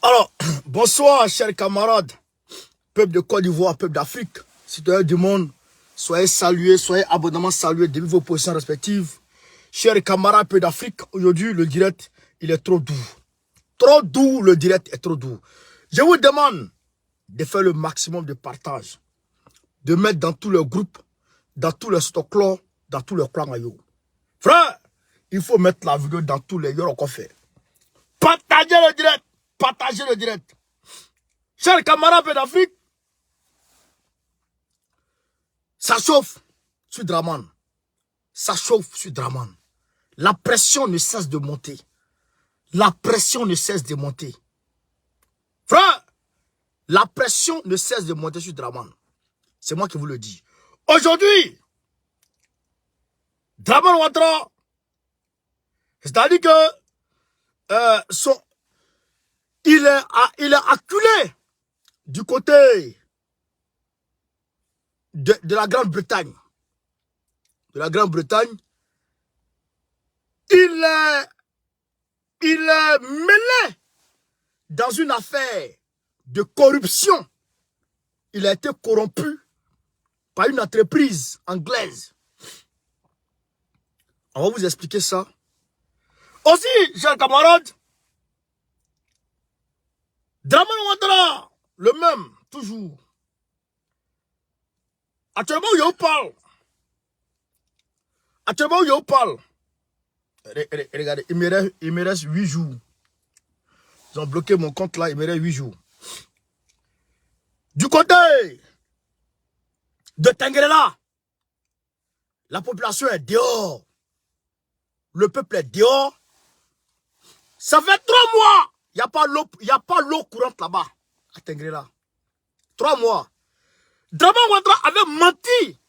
Alors, bonsoir, chers camarades, peuple de Côte d'Ivoire, peuple d'Afrique, citoyens du monde, soyez salués, soyez abondamment salués depuis vos positions respectives. Chers camarades, peuple d'Afrique, aujourd'hui, le direct, il est trop doux. Trop doux, le direct est trop doux. Je vous demande de faire le maximum de partage, de mettre dans tous les groupes, dans tous les stocks, dans tous les clans. Frère, il faut mettre la vidéo dans tous les yeux qu'on fait. Partagez le direct. Partagez le direct. Chers camarades d'Afrique, ça chauffe sur Draman. Ça chauffe sur Draman. La pression ne cesse de monter. La pression ne cesse de monter. Frère, la pression ne cesse de monter sur Draman. C'est moi qui vous le dis. Aujourd'hui, Draman Ouattara, c'est-à-dire que il est acculé du côté de la Grande-Bretagne. De la Grande-Bretagne. Il est mêlé dans une affaire de corruption. Il a été corrompu par une entreprise anglaise. On va vous expliquer ça. Aussi, chers camarades, Draman Ouattara, le même, toujours. Actuellement, où je parle. Actuellement, où je parle. Regardez, il me reste 8 jours. Ils ont bloqué mon compte là, il me reste 8 jours. Du côté de Tengrela, la population est dehors. Le peuple est dehors. Ça fait 3 mois. Il n'y a pas l'eau courante là-bas, à Tengrela. 3 mois. Draman Ouattara avait menti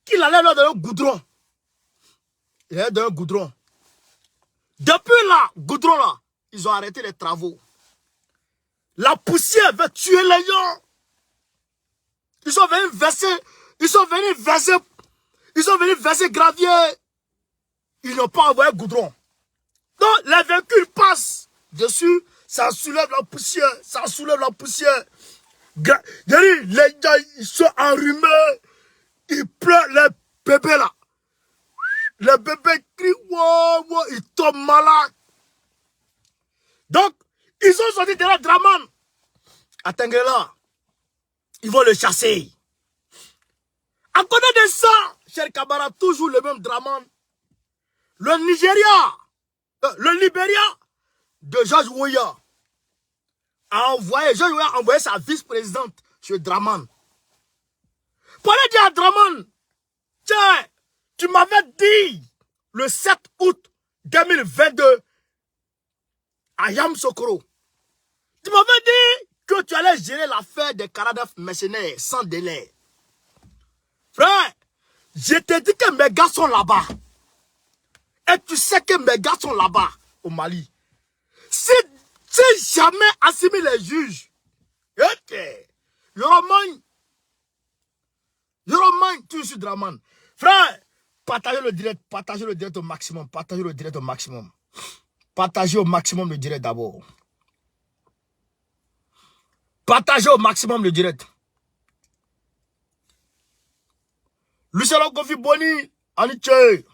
qu'il allait leur donner un goudron. Il allait donner un goudron. Depuis là, goudron là, ils ont arrêté les travaux. La poussière va tuer les gens. Ils sont venus verser gravier. Ils n'ont pas envoyé goudron. Donc les véhicules passent dessus, ça soulève la poussière, ça soulève la poussière. Les gens, ils sont enrhumés, ils pleurent, les bébés là. Les bébés crient, wow, wow, ils tombent malades. Donc, ils ont sorti de la Draman à Tengrela. Ils vont le chasser. À côté de ça, chers camarades, toujours le même Draman. Le Libéria de George Weah George Weah a envoyé sa vice-présidente chez Draman. Pour aller dire à Draman, tiens, tu m'avais dit le 7 août 2022 à Yamoussoukro. Tu m'avais dit que tu allais gérer l'affaire des Karadaf mercenaires sans délai. Frère, je t'ai dit que mes gars sont là-bas. Et tu sais que mes gars sont là-bas, au Mali. Si jamais assimile les juges, Yoroman, tu suis Draman. Frère, partagez le direct au maximum, partagez le direct au maximum. Partagez au maximum le direct d'abord. Partagez au maximum le direct. Lucien Kofi Boni, Aniche.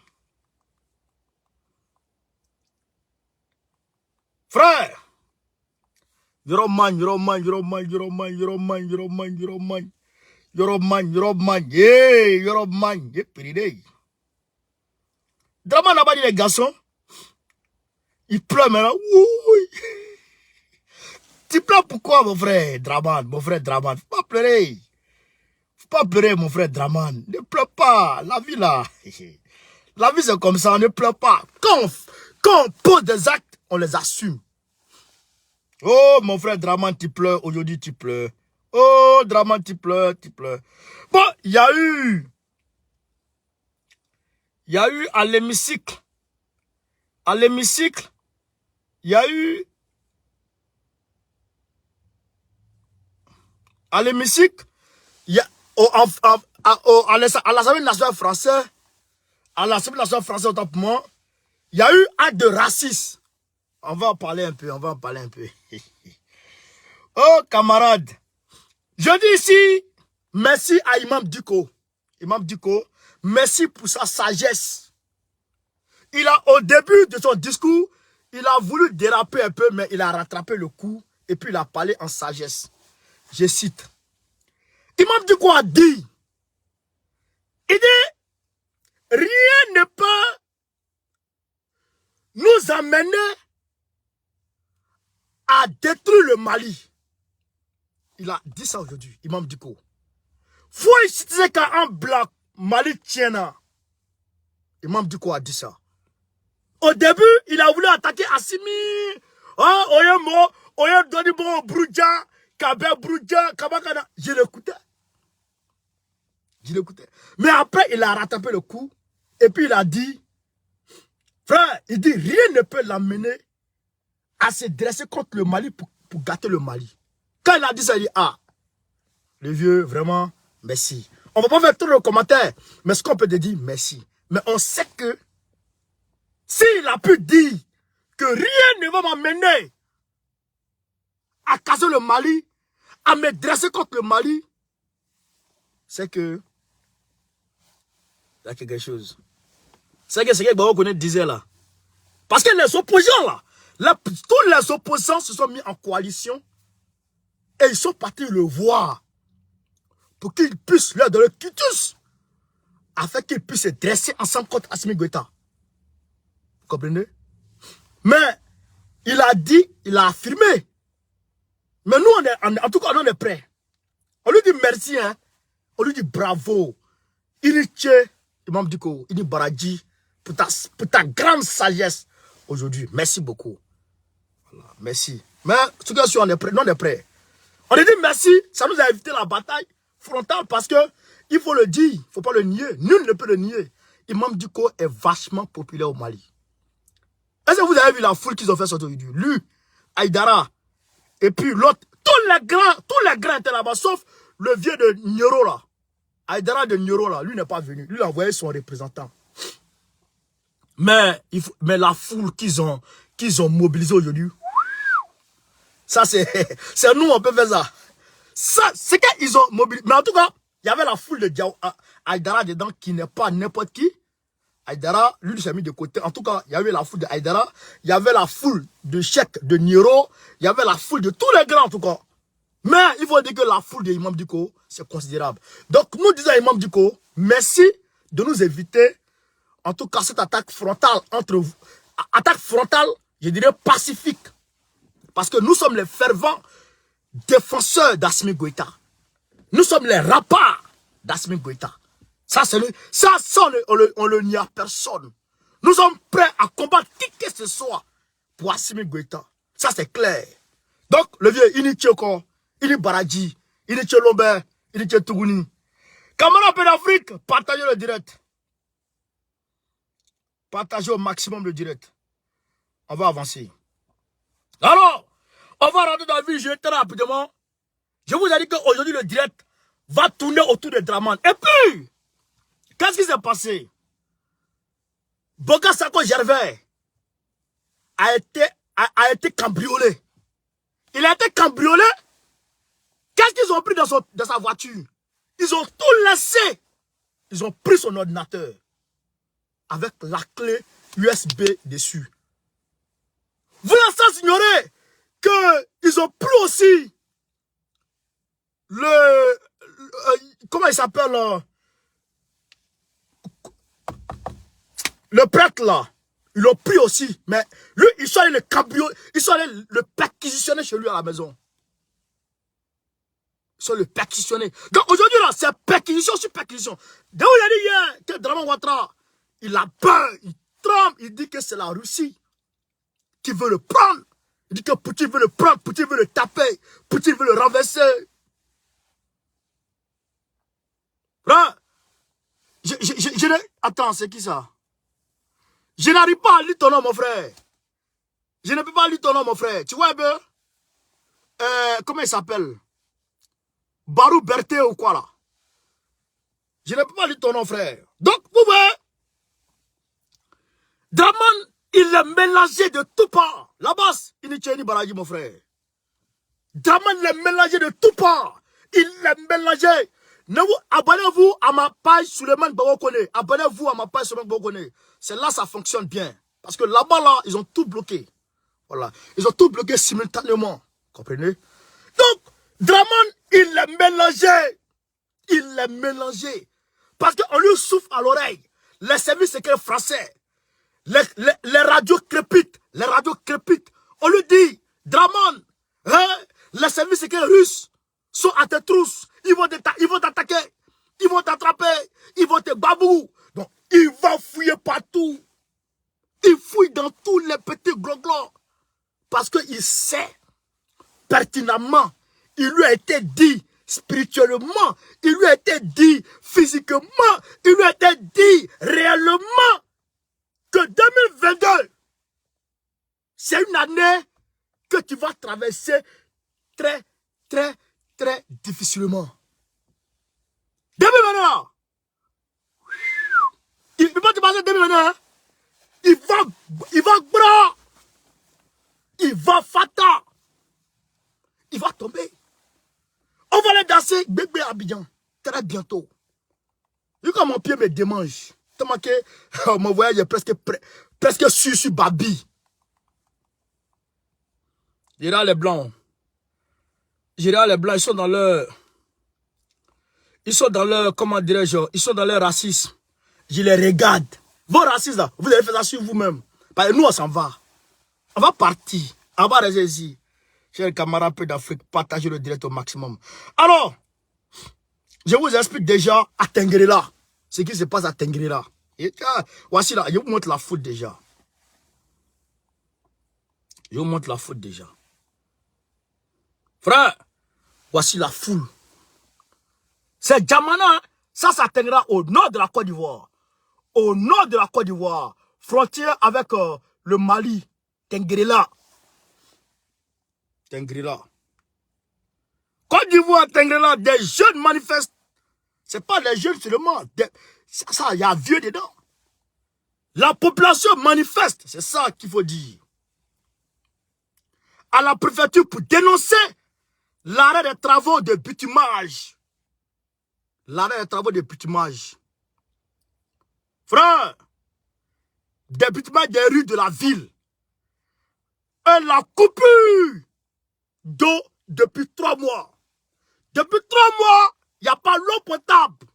Frère, Yoroman, péridé. Draman n'a pas dit les garçons. Il pleure maintenant. Oui. Tu pleures pourquoi, mon frère Draman? Mon frère Draman, faut pas pleurer. Faut pas pleurer, mon frère Draman. Ne pleure pas. La vie là. La vie c'est comme ça, on ne pleure pas. Quand on pose des actes, on les assume. Oh, mon frère Draman, tu pleures. Aujourd'hui, tu pleures. Oh, Draman, tu pleures. Bon, il y a eu à l'hémicycle. Il y a eu à l'hémicycle, à l'Assemblée nationale française, autant pour moi, il y a eu acte de racisme. On va en parler un peu, Oh, camarade. Je dis ici, merci à Imam Dicko. Imam Dicko, merci pour sa sagesse. Il a, au début de son discours, il a voulu déraper un peu, mais il a rattrapé le coup et puis il a parlé en sagesse. Je cite. Imam Dicko a dit, il dit, rien ne peut nous amener à détruire le Mali. Il a dit ça aujourd'hui, Imam Dicko. Faut utiliser quand un black Mali tient. Imam Dicko a dit ça. Au début, il a voulu attaquer Assimi. Oh, Oyemo, Oyem Donibo, Broudja, Kabe Broudja, Kabakana. Je l'écoutais. Je l'écoutais. Mais après, il a rattrapé le coup. Et puis il a dit, frère, il dit, rien ne peut l'amener à se dresser contre le Mali pour gâter le Mali. Quand il a dit ça, il dit, ah, le vieux, vraiment, merci. On ne va pas faire tout le commentaire, mais ce qu'on peut te dire, merci. Mais on sait que s'il a pu dire que rien ne va m'amener à casser le Mali, à me dresser contre le Mali, c'est que il y a quelque chose. C'est que ce que Babo Koné disait là. Parce que les opposants là, tous les opposants se sont mis en coalition et ils sont partis le voir pour qu'ils puissent leur donner quitus afin qu'ils puissent se dresser ensemble contre Assimi Goïta. Vous comprenez? Mais il a dit, il a affirmé. Mais nous, en tout cas, on est prêts. On lui dit merci, hein. On lui dit bravo. Iniche, Imam Dicko, Ini Baradji, pour ta grande sagesse aujourd'hui. Merci beaucoup. Voilà, merci. Mais, ce que on est prêts, nous on est prêts. On a dit merci, ça nous a évité la bataille frontale parce que, il faut le dire, il ne faut pas le nier. Nul ne peut le nier. Imam Dicko est vachement populaire au Mali. Est-ce que vous avez vu la foule qu'ils ont fait sortir aujourd'hui? Lui, Aïdara, et puis l'autre, tous les grands étaient là-bas, sauf le vieux de Nyoro là. Aïdara de Nyoro là, lui n'est pas venu. Lui, il a envoyé son représentant. Mais la foule qu'ils ont mobilisée aujourd'hui, ça c'est nous, on peut faire ça. Ça, c'est qu'ils ont mobilisé. Mais en tout cas, il y avait la foule de Aïdara dedans qui n'est pas n'importe qui. Aïdara, lui, il s'est mis de côté. En tout cas, il y avait la foule de Aïdara, il y avait la foule de Cheikh, de Niro, il y avait la foule de tous les grands, en tout cas. Mais il faut dire que la foule de Imam Dicko, c'est considérable. Donc, nous disons à Imam Dicko, merci de nous éviter, en tout cas, cette attaque frontale entre vous. Attaque frontale, je dirais pacifique. Parce que nous sommes les fervents défenseurs d'Assimi Goïta. Nous sommes les rapparts d'Assimi Goïta. Ça, on le nie à personne. Nous sommes prêts à combattre qui que ce soit pour Assimi Goïta. Ça, c'est clair. Donc, le vieux, Ini Tchoko, Ini Baradji, Ini Tchelombe, Ini Tchetougouni. Camarades d'Afrique, partagez le direct. Partagez au maximum le direct. On va avancer. Alors, on va rentrer dans la vie, je vais très rapidement. Je vous ai dit qu'aujourd'hui, le direct va tourner autour de Draman. Et puis, qu'est-ce qui s'est passé? Boka Sako Gervais a été cambriolé. Il a été cambriolé. Qu'est-ce qu'ils ont pris dans sa voiture? Ils ont tout laissé. Ils ont pris son ordinateur avec la clé USB dessus. Vous laissez ignorer qu'ils ont pris aussi comment il s'appelle le prêtre là. Ils l'ont pris aussi. Mais lui, ils sont allés le cambrioler. Ils sont allés le perquisitionner chez lui à la maison. Ils sont le perquisitionner. Donc aujourd'hui là, c'est perquisition sur perquisition. Donc il a dit hier que Draman Ouattara, il a peur, il tremble, il dit que c'est la Russie qui veut le prendre. Il dit que Poutine veut le prendre, Poutine veut le taper, Poutine veut le renverser. Là, attends, c'est qui ça? Je n'arrive pas à lire ton nom, mon frère. Je ne peux pas lire ton nom, mon frère. Tu vois un peu? Comment il s'appelle? Barou Berthe ou quoi là? Je ne peux pas lire ton nom, frère. Donc, vous voyez, Draman, il est mélangé de tout part. La base, il n'est pas Baradji, mon frère. Draman l'a mélangé de tout part. Il l'a mélangé. Abonnez-vous à ma page Suleiman Bawokone. Abonnez-vous à ma page Suleiman Bawokone. C'est là ça fonctionne bien. Parce que là-bas, là, ils ont tout bloqué. Voilà. Ils ont tout bloqué simultanément. Comprenez? Donc, Draman, il l'a mélangé. Il l'a mélangé. Parce qu'on lui souffle à l'oreille. Les services secrets français. Les radios crépitent. Les radios crépitent. On lui dit, Draman, hein, les services secrets russes sont à tes trousses. Ils vont t'attaquer. Ils vont t'attraper. Ils vont te babou. Donc, il va fouiller partout. Il fouille dans tous les petits gloglos. Parce qu'il sait pertinemment. Il lui a été dit spirituellement. Il lui a été dit physiquement. Il lui a été dit réellement que 2022, c'est une année que tu vas traverser très, très, très difficilement. 2021, il ne peut pas te passer 2021. Il va bras. Il va fata. Il va tomber. On va aller danser bébé Abidjan très bientôt. Vu comme mon pied me démange. Tellement que mon voyage est presque sur Babi. J'irai les blancs. J'irai les blancs, ils sont dans leur... comment dirais-je, ils sont dans leur racisme. Je les regarde. Vos racistes là, vous allez faire ça sur vous-même. Parce que nous, on s'en va. On va partir. On va rester ici. Chers camarades peu d'Afrique, partagez le direct au maximum. Alors, je vous explique déjà à Tengrela. Ce qui se passe à Tengrela. Voici là, je vous montre la foule déjà. Je vous montre la foule déjà. Frère, voici la foule. C'est Djamana, ça Tengrela au nord de la Côte d'Ivoire. Au nord de la Côte d'Ivoire, frontière avec le Mali, Tengrela. Tengrela. Côte d'Ivoire, Tengrela, des jeunes manifestent. Ce n'est pas des jeunes seulement. Ça, il y a vieux dedans. La population manifeste, c'est ça qu'il faut dire. À la préfecture pour dénoncer l'arrêt des travaux de bitumage. L'arrêt des travaux de bitumage. Frère, des bitumages des rues de la ville. Et la coupure d'eau depuis 3 mois. Depuis 3 mois, il n'y a pas l'eau potable.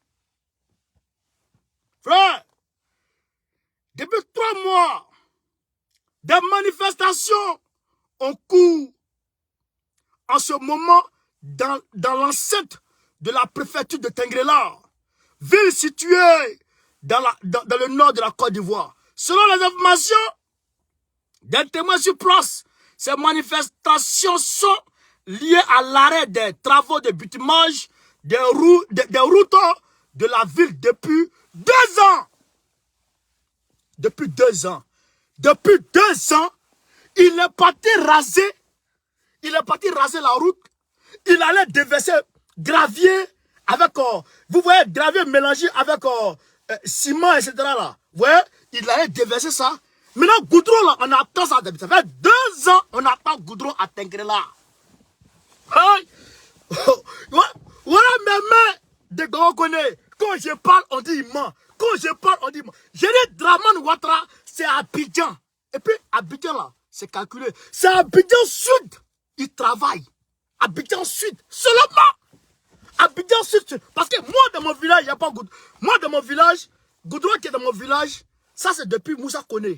Frère, depuis 3 mois, des manifestations ont cours en ce moment dans l'enceinte de la préfecture de Tengrela, ville située dans le nord de la Côte d'Ivoire. Selon les informations des témoins sur place, ces manifestations sont liées à l'arrêt des travaux de bitumage des routes de la ville depuis 2 ans. Depuis 2 ans. Depuis 2 ans, il est parti raser. Il est parti raser la route. Il allait déverser gravier avec, vous voyez, gravier mélangé avec ciment, etc. Là. Vous voyez, il allait déverser ça. Maintenant, goudron, là, on attend ça. Ça fait 2 ans, on attend goudron à Tengrela. Voilà mes mains de Gawakone. Quand je parle, on dit il ment. Quand je parle, on dit il ment. J'ai dit Draman Ouattara, c'est Abidjan. Et puis, Abidjan, là, c'est calculé. C'est Abidjan Sud. Il travaille. Abidjan Sud. Seulement. Abidjan Sud. Parce que moi, dans mon village, il n'y a pas goudron. Moi, dans mon village, goudron qui est dans mon village, ça, c'est depuis Moussa Kone.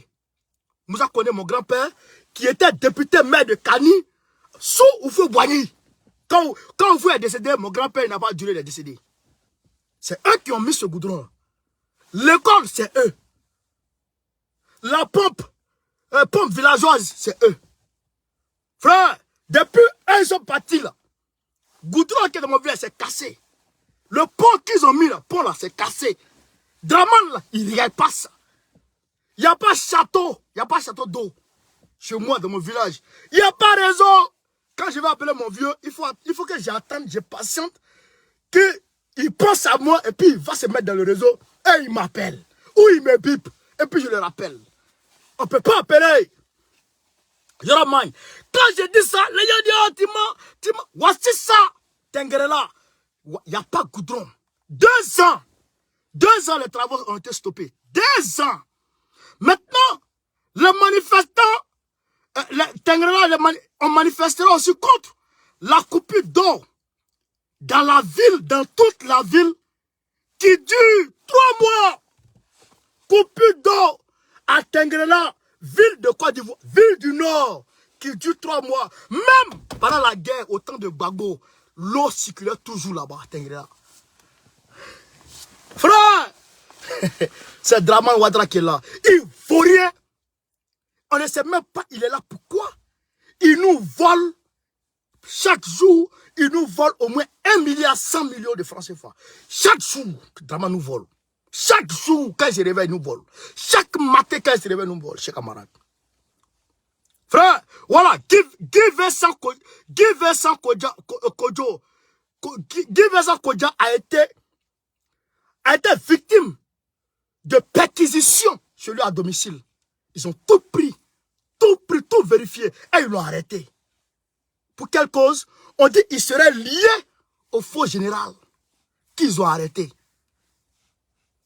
Moussa Kone, mon grand-père, qui était député maire de Kani, sous Oufou Boigny. Quand Oufou est décédé, mon grand-père n'a pas duré de décéder. C'est eux qui ont mis ce goudron. L'école, c'est eux. La pompe villageoise, c'est eux. Frère, depuis eux, ils sont partis là. Goudron qui est dans mon village, c'est cassé. Le pont qu'ils ont mis là, pont là, c'est cassé. Draman là, il ne regarde pas ça. Il n'y a pas château. Il n'y a pas château d'eau. Chez moi, dans mon village. Il n'y a pas réseau. Quand je vais appeler mon vieux, il faut que j'attende, je patiente, qu'il pense à moi et puis il va se mettre dans le réseau et il m'appelle. Ou il me bip et puis je le rappelle. On ne peut pas appeler. Quand je dis ça, les gens disent, oh, Voici ça, Tengerela. Il n'y a pas de goudron. 2 ans. 2 ans, les travaux ont été stoppés. 2 ans. Maintenant, les manifestants, Tengerela, on manifestera aussi contre la coupure d'eau dans la ville, dans toute la ville, qui dure 3 mois. Coupure d'eau à Tengerela, ville de Côte d'Ivoire, ville du Nord, qui dure 3 mois. Même pendant la guerre, au temps de Gbagbo, l'eau circulait toujours là-bas à Tengerela. Frère, c'est Dramane Ouattara qui est là. Il ne vaut rien. On ne sait même pas il est là. Pourquoi? Il nous vole. Chaque jour, il nous vole au moins 1,1 milliard de francs CFA. Chaque jour, Dramane nous vole. Chaque jour, quand il se réveille, il nous vole. Chaque matin, quand il se réveille, il nous vole, chers camarades. Frère, voilà, Guy Vincent Kodja a été victime de perquisition chez lui à domicile. Ils ont tout pris, tout vérifié et ils l'ont arrêté. Pour quelle cause? On dit qu'il serait lié au faux général qu'ils ont arrêté.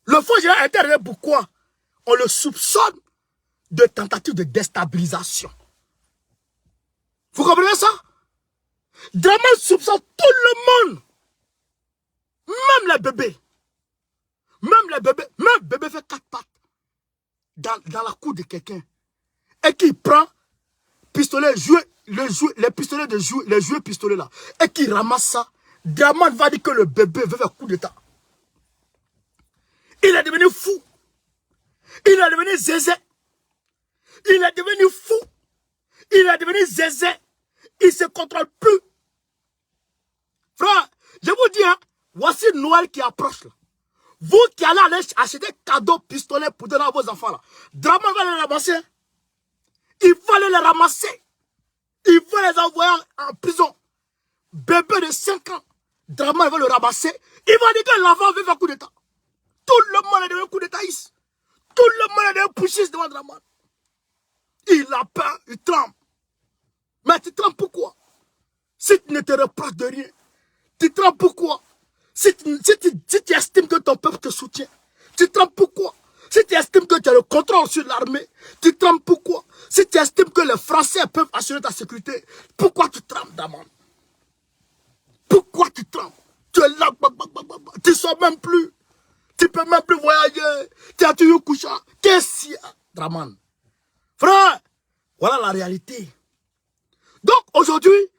Le faux général a été arrêté pourquoi? On le soupçonne de tentative de déstabilisation. Vous comprenez ça? Dramane soupçonne tout le monde. Même les bébés. Même bébé fait 4 pattes dans la cour de quelqu'un. Et qui prend pistolet, les pistolets de jouer, les jouets pistolets là. Et qui ramasse ça. Dramane va dire que le bébé veut faire coup d'état. Il est devenu fou. Il est devenu zézé. Il est devenu fou. Il est devenu zézé. Il ne se contrôle plus. Frère, je vous dis, hein, voici Noël qui approche là. Vous qui allez aller acheter des cadeaux pistolets pour donner à vos enfants là. Dramane va les ramasser. Il va les ramasser. Il va les envoyer en prison. Bébé de 5 ans. Dramane va le ramasser. Il va dire que l'enfant veut faire coup d'état. Tout le monde est devenu coup d'étaïs. Tout le monde est devenu pouchiste devant Dramane. Il a peur, il tremble. Mais tu trembles pourquoi? Si tu ne te reproches de rien, tu trembles pourquoi? Si tu estimes que ton peuple te soutient, tu trembles pourquoi? Si tu estimes que tu as le contrôle sur l'armée, tu trembles pourquoi? Si tu estimes que les Français peuvent assurer ta sécurité, pourquoi tu trembles, Dramane? Pourquoi tu trembles? Tu es là, tu ne sors même plus. Tu ne peux même plus voyager. Tu as toujours couché. Qu'est-ce qu'il y a, Dramane? Frère, voilà la réalité. Donc aujourd'hui,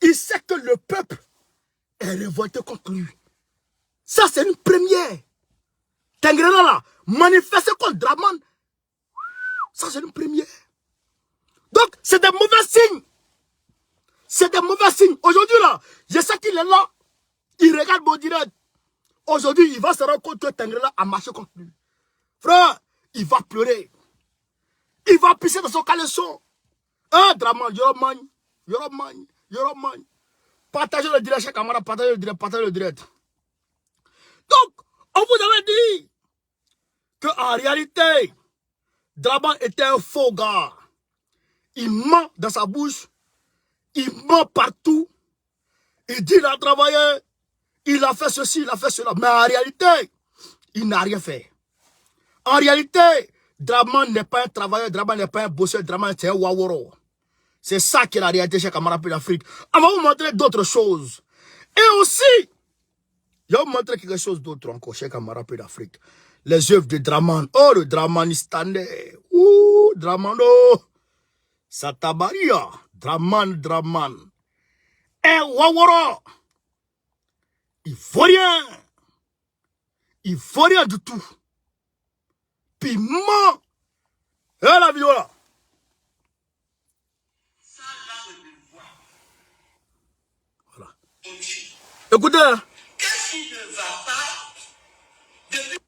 il sait que le peuple est révolté contre lui. Ça, c'est une première. Tengerela là, manifester contre Dramane, ça c'est une première. Donc, c'est des mauvais signes. C'est des mauvais signes. Aujourd'hui là, je sais qu'il est là. Il regarde mon direct. Aujourd'hui, il va se rendre compte que Tengerela a marché contre lui. Frère, il va pleurer. Il va pisser dans son caleçon. Hein, Dramane, Yoroman. Partagez le direct, chers camarades, partagez le direct. Donc, on vous avait dit qu'en réalité, Dramane était un faux gars. Il ment dans sa bouche. Il ment partout. Il dit qu'il a travaillé. Il a fait ceci, il a fait cela. Mais en réalité, il n'a rien fait. En réalité, Dramane n'est pas un travailleur, Dramane n'est pas un bosseur, Dramane c'est un waworo. C'est ça qui est la réalité chez camarades d'Afrique. On va vous montrer d'autres choses. Et aussi, je vais vous montrer quelque chose d'autre encore chez camarades d'Afrique. Les œuvres de Dramane. Oh, le Dramanistanais. Ouh, Dramano. Satabaria. Dramane. Un waworo. Il faut rien. Il faut rien du tout. Puis ment. Et la vidéo là. Voilà. Écoutez. Qu'est-ce qui ne va pas depuis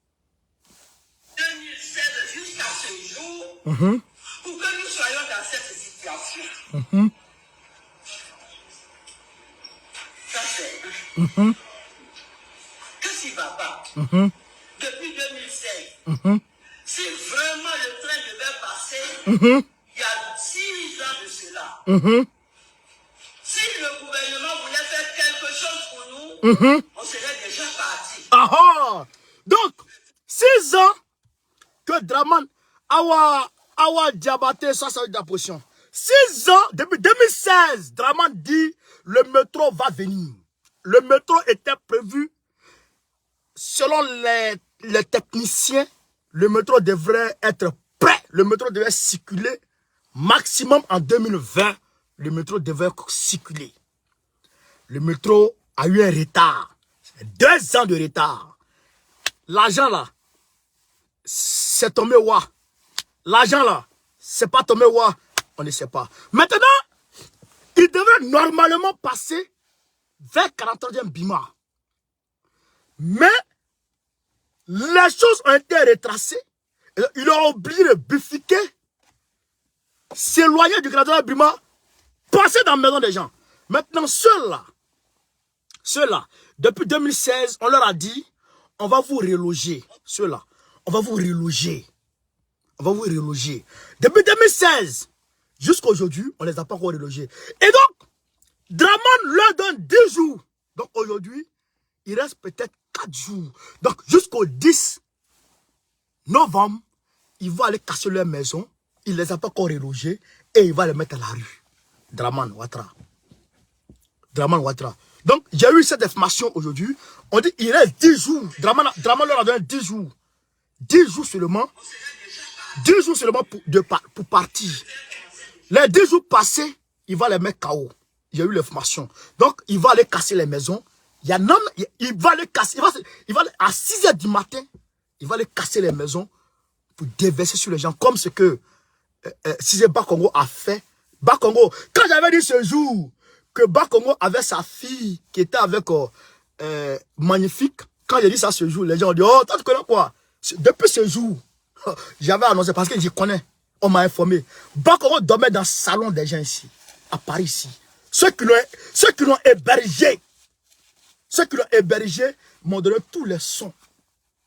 2016 jusqu'à ce jour pour que nous soyons dans cette situation? Ça c'est. Qu'est-ce qui ne va pas depuis 2016? Si vraiment le train devait passer, il y a 6 ans de cela, si le gouvernement on serait déjà parti. Ah ah. Donc, 6 ans que Draman Awa Diabaté, ça c'est la position. 6 ans, depuis 2016, Draman dit le métro va venir. Le métro était prévu, selon les techniciens, le métro devrait être prêt. Le métro devait circuler maximum en 2020. Le métro devait circuler. Le métro a eu un retard. 2 ans de retard. L'argent là, c'est tombé où? L'argent là, c'est pas tombé où? On ne sait pas. Maintenant, il devrait normalement passer vers 43e Bima. Mais les choses ont été retracées. Il a oublié de bifurquer, s'éloigner du 43e Bima, passer dans la maison des gens. Maintenant, ceux-là, depuis 2016, on leur a dit, on va vous reloger. Ceux-là, on va vous reloger. On va vous reloger. Depuis 2016, jusqu'à aujourd'hui, on ne les a pas encore relogés. Et donc, Draman leur donne 10 jours. Donc aujourd'hui, il reste peut-être 4 jours. Donc jusqu'au 10 novembre, ils vont aller casser leur maison. Il ne les a pas encore relogés. Et il va les mettre à la rue. Draman Ouattara. Draman Ouattara. Donc j'ai eu cette information aujourd'hui. On dit qu'il reste 10 jours. Draman leur a donné 10 jours. 10 jours seulement. 10 jours seulement pour partir. Les 10 jours passés, il va les mettre KO. J'ai eu l'information. Donc, il va aller casser les maisons. Il y a un homme, il va les casser. Il va à 6 h du matin, il va aller casser les maisons pour déverser sur les gens. Comme ce que Cissé Bakongo a fait. Bakongo, quand j'avais dit ce jour que Bakongo avait sa fille qui était avec Magnifique, quand j'ai dit ça ce jour, les gens ont dit, oh, toi tu connais quoi? Depuis ce jour, j'avais annoncé parce que je connais. On m'a informé. Bakongo dormait dans le salon des gens ici, à Paris ici. Ceux qui l'ont hébergé m'ont donné tous les sons.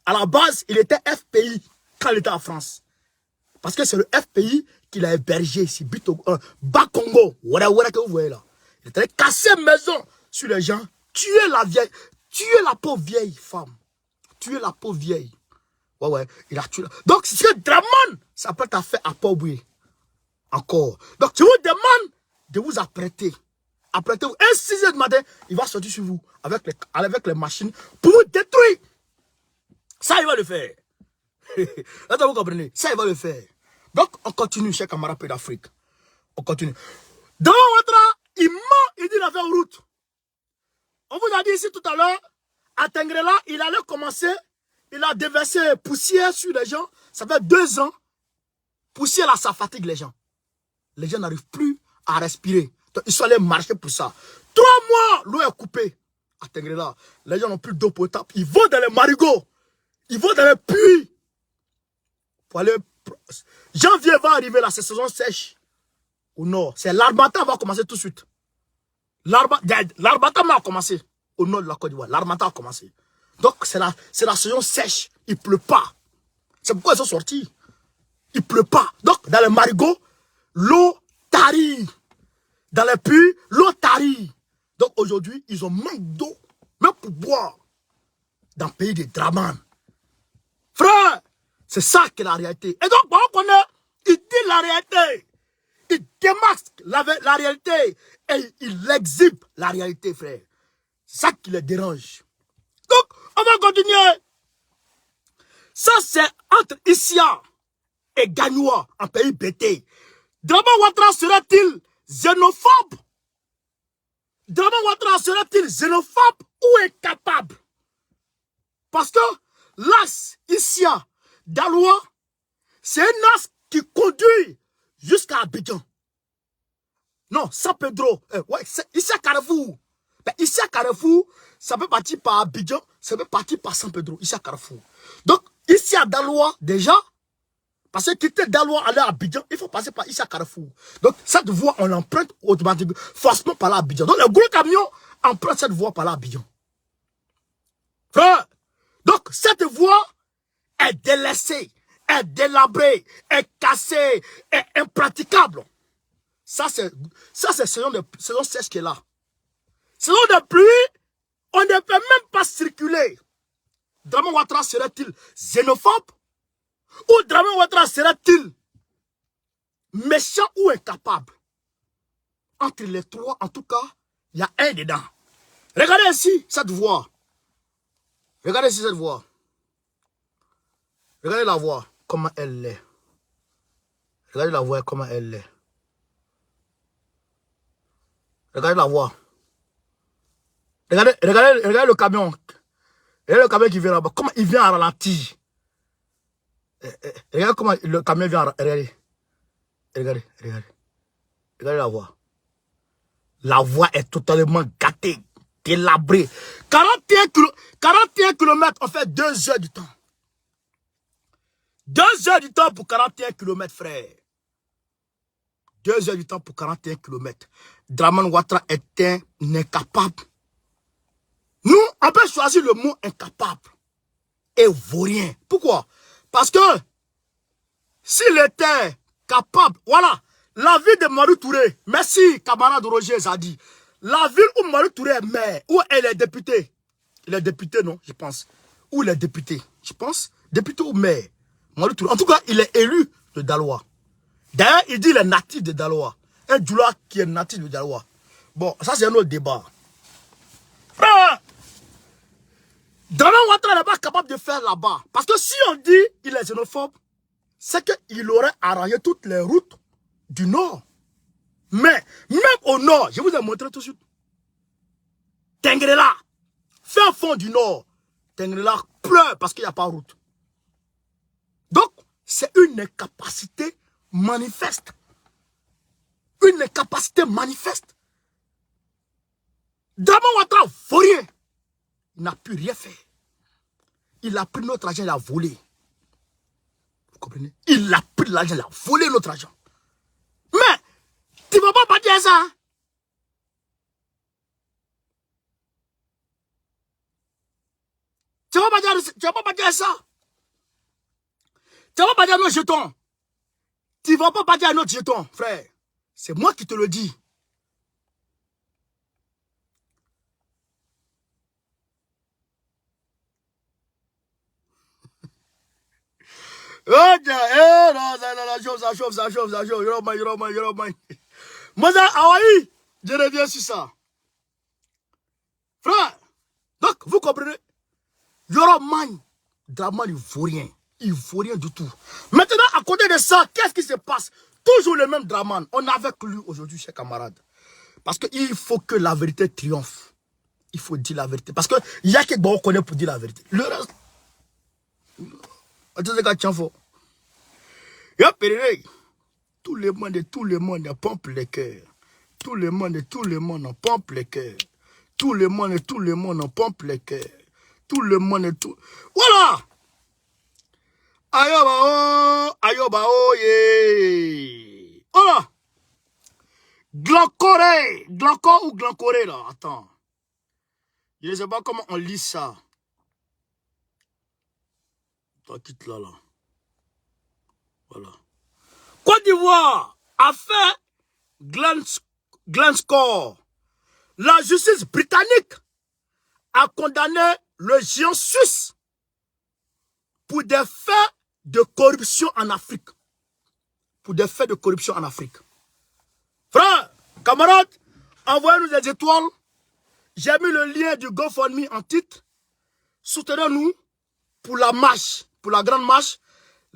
À la base, il était FPI quand il était en France. Parce que c'est le FPI qui l'a hébergé ici. Bakongo, voilà que vous voyez là. Il était allé casser maison sur les gens, tuer la pauvre vieille femme. Tuer la pauvre vieille. Ouais, il a tué. Donc, c'est ce que Draman s'apprête à faire à Port-Boué. Encore. Donc, je vous demande de vous apprêter. Apprêtez-vous. Et 6 h du matin, il va sortir sur vous avec les machines pour vous détruire. Ça, il va le faire. Là, vous comprenez? Ça, il va le faire. Donc, on continue, chers camarades d'Afrique. On continue. Dans votre, il ment, il dit la vraie route. On vous a dit ici tout à l'heure, à Tengrela, il allait commencer, il a déversé poussière sur les gens. Ça fait 2 ans. Poussière là, ça fatigue les gens. Les gens n'arrivent plus à respirer. Donc, ils sont allés marcher pour ça. 3 mois, l'eau est coupée. À Tengrela, les gens n'ont plus d'eau potable. Ils vont dans les marigots. Ils vont dans les puits. Pour aller... Janvier va arriver là, c'est saison sèche. Au nord. C'est l'Armatan va commencer tout de suite. L'Armatan va commencer. Au nord de la Côte d'Ivoire. L'Armatan va commencer. Donc, c'est la saison sèche. Il ne pleut pas. C'est pourquoi ils sont sortis. Il ne pleut pas. Donc, dans les marigots, l'eau tarie. Dans les puits, l'eau tarie. Donc, aujourd'hui, ils ont manque d'eau. Même pour boire. Dans le pays de Draman. Frère, c'est ça qui est la réalité. Et donc, on connaît, il dit la réalité. Il démasque la réalité. Et il exhibe la réalité, frère. C'est ça qui les dérange. Donc, on va continuer. Ça, c'est entre Issia et Gagnoua, en pays bêté. Draman Ouattara serait-il xénophobe? Draman Ouattara serait-il xénophobe ou incapable? Parce que l'as Issia d'Aloua, c'est un as qui conduit jusqu'à Abidjan. Non, San Pedro. Ouais, ici à Carrefour. Ben, ici à Carrefour, ça peut partir par Abidjan, ça peut partir par San Pedro, ici à Carrefour. Donc, ici à Daloa, déjà, parce que quitter Daloa, aller à Abidjan, il faut passer par ici à Carrefour. Donc, cette voie, on l'emprunte automatiquement, forcément par là à Abidjan. Donc, le gros camion emprunte cette voie par là à Abidjan. Frère, donc, cette voie est délaissée, est délabrée, est cassée, est impraticable. Ça, c'est saison sèche qui est là. Saison de pluie, On ne peut même pas circuler. Dramane Ouattara serait-il xénophobe? Ou Dramane Ouattara serait-il méchant ou incapable? Entre les trois, en tout cas, il y a un dedans. Regardez ici cette voix. Regardez ici cette voix. Regardez la voix, comment elle est. Regardez la voix, comment elle est. Regardez la voix. Regardez le camion. Regardez le camion qui vient là-bas. Comment il vient à ralentir. Regardez comment le camion vient à ralentir. Regardez. Regardez la voix. La voix est totalement gâtée, délabrée. 41 km, on fait 2 heures du temps. 2 heures du temps pour 41 km, frère. 2 heures du temps pour 41 km. Dramane Ouattara est un incapable. Nous, on peut choisir le mot incapable et vaurien. Pourquoi? Parce que s'il était capable, voilà, la ville de Mamadou Touré, merci camarade Roger Zadi, la ville où Mamadou Touré est maire, où elle est députée, il est député, non, je pense, où il est député, je pense, député ou maire, Mamadou Touré, en tout cas, il est élu de Daloa. D'ailleurs, il dit qu'il est natif de Daloa, un Djoula qui est natif de Daloa. Bon, ça c'est un autre débat. Frère, Dramane Ouattara n'est pas capable de faire là-bas. Parce que si on dit qu'il est xénophobe, c'est qu'il aurait arrangé toutes les routes du nord. Mais, même au nord, je vous ai montré tout de suite. Tengrela, fin fond du nord, Tengrela pleure parce qu'il n'y a pas de route. Donc, c'est une incapacité manifeste. Une incapacité manifeste. Dramane Ouattara, faut rien. Il n'a pu rien faire. Il a pris notre argent, il a volé. Vous comprenez? Il a pris l'argent, il a volé notre argent. Mais, tu ne vas pas dire ça. Tu ne vas pas dire ça. Tu ne vas pas dire nos jetons. Tu ne vas pas dire notre jeton, frère. C'est moi qui te le dis. Oh, non, ça chauffe. Moi, Hawaï, je reviens sur ça. Frère, donc, vous comprenez? Yoroman, Dramane, il ne vaut rien. Il ne vaut rien du tout. Maintenant, à côté de ça, qu'est-ce qui se passe? Toujours le même Dramane. On est avec lui aujourd'hui, chers camarades. Parce qu'il faut que la vérité triomphe. Il faut dire la vérité. Parce qu'il y a quelqu'un qu'on connaît pour dire la vérité. Le reste, tout le monde pompe les cœurs. Tout le monde pompe les cœurs. Tout le monde pompe les cœurs. Tout le monde, tout. Voilà! Ayoba, yeah! Voilà! Glancore ou Glancoré, là? Attends. Je ne sais pas comment on lit ça. Toi, quitte là. Voilà. Côte d'Ivoire a fait Glencore. La justice britannique a condamné le géant suisse pour des faits de corruption en Afrique. Frère, camarades, envoyez-nous des étoiles. J'ai mis le lien du GoFundMe en titre. Soutenez-nous pour la marche, pour la grande marche.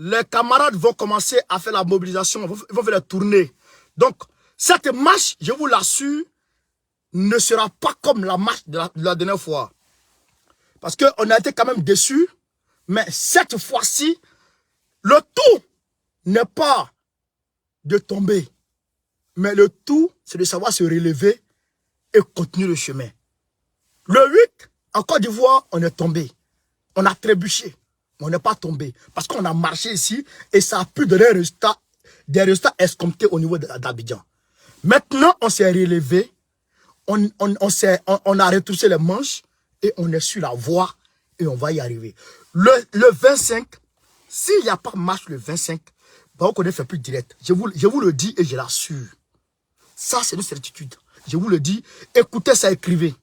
Les camarades vont commencer à faire la mobilisation, ils vont faire la tournée. Donc, cette marche, je vous l'assure, ne sera pas comme la marche de la dernière fois. Parce qu'on a été quand même déçus. Mais cette fois-ci, le tout n'est pas de tomber. Mais le tout, c'est de savoir se relever et continuer le chemin. Le 8, en Côte d'Ivoire, on est tombé. On a trébuché. On n'est pas tombé. Parce qu'on a marché ici et ça a pu donner des résultats escomptés au niveau d'Abidjan. Maintenant, on s'est relevé. On a retroussé les manches et on est sur la voie et on va y arriver. Le 25, s'il n'y a pas marche le 25, on ne fait plus direct. Je vous le dis et je l'assure. Ça, c'est une certitude. Je vous le dis. Écoutez ça, écrivez.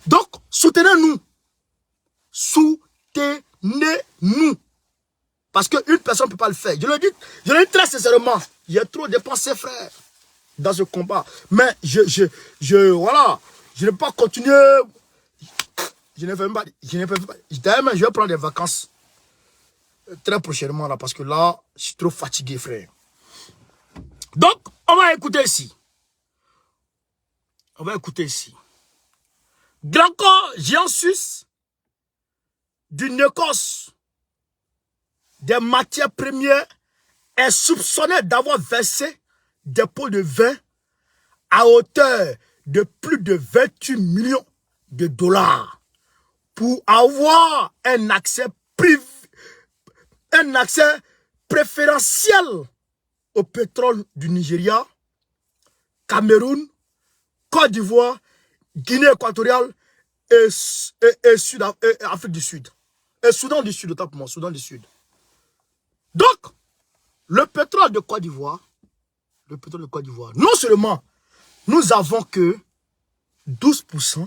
Donc, soutenez-nous. Soutenez-nous. Parce qu'une personne ne peut pas le faire. Je le dis très sincèrement. J'ai trop dépensé, frère, dans ce combat. Mais voilà. Je ne peux pas continuer. Je ne fais pas. D'ailleurs, je vais prendre des vacances très prochainement là. Parce que là, je suis trop fatigué, frère. Donc, on va écouter ici. Grand corps géant suisse du négoce des matières premières est soupçonné d'avoir versé des pots de vin à hauteur de plus de 28 millions de dollars pour avoir un accès préférentiel au pétrole du Nigeria, Cameroun, Côte d'Ivoire, Guinée équatoriale et Afrique du Sud. Et Soudan du Sud, autant pour moi, Soudan du Sud. Donc, le pétrole de Côte d'Ivoire, non seulement nous avons que 12%,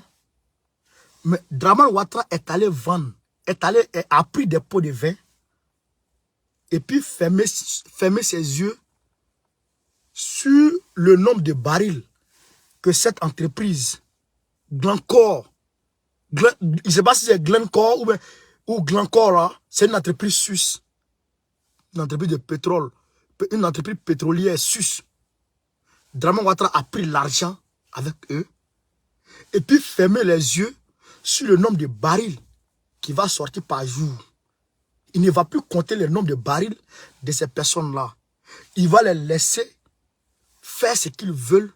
mais Dramane Ouattara est allé vendre, a pris des pots de vin et puis fermer ses yeux sur le nombre de barils que cette entreprise, Glencore, je ne sais pas si c'est Glencore ou Glencore, c'est une entreprise suisse, une entreprise de pétrole, une entreprise pétrolière suisse. Dramane Ouattara a pris l'argent avec eux et puis fermer les yeux sur le nombre de barils qui va sortir par jour. Il ne va plus compter le nombre de barils de ces personnes-là. Il va les laisser faire ce qu'ils veulent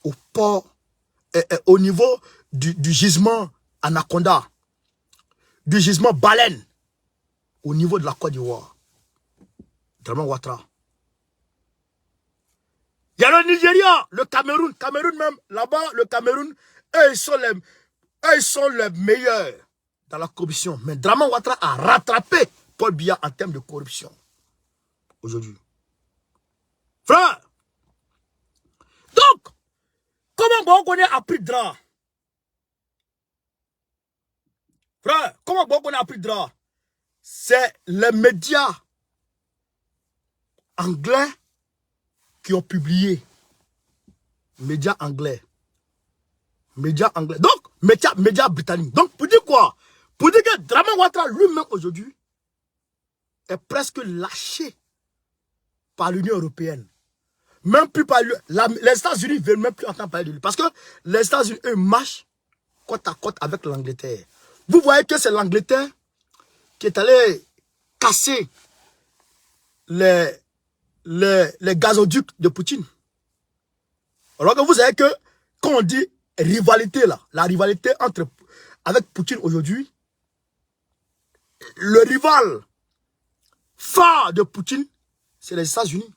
au port, au niveau du gisement Anaconda, du gisement Baleine, au niveau de la Côte d'Ivoire. Dramane Ouattara. Il y a le Nigeria, le Cameroun même, là-bas, le Cameroun, eux, ils sont les meilleurs dans la corruption. Mais Dramane Ouattara a rattrapé Paul Biya en termes de corruption aujourd'hui. Frère, donc, comment on connaît appris drap? Frère, comment on connaît appris drap? C'est les médias anglais qui ont publié. Médias anglais. Donc, médias britanniques. Donc, pour dire quoi? Pour dire que Dramane Ouattara lui-même aujourd'hui est presque lâché par l'Union européenne. Même plus par lui. Les États-Unis ne veulent même plus entendre parler de lui. Parce que les États-Unis, eux, marchent côte à côte avec l'Angleterre. Vous voyez que c'est l'Angleterre qui est allé casser les gazoducs de Poutine. Alors que vous savez que quand on dit rivalité là, la rivalité avec Poutine aujourd'hui, le rival phare de Poutine, c'est les États-Unis.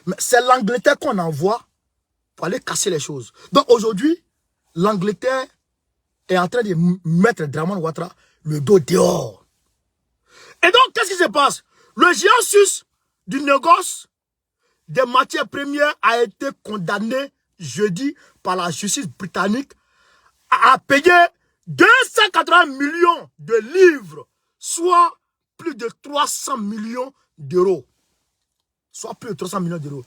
Mais c'est l'Angleterre qu'on envoie pour aller casser les choses. Donc aujourd'hui, l'Angleterre est en train de mettre Dramane Ouattara le dos dehors. Et donc, qu'est-ce qui se passe? Le géant suisse du négoce des matières premières a été condamné jeudi par la justice britannique à payer 280 millions de livres, soit plus de 300 millions d'euros. Soit plus de 300 millions d'euros.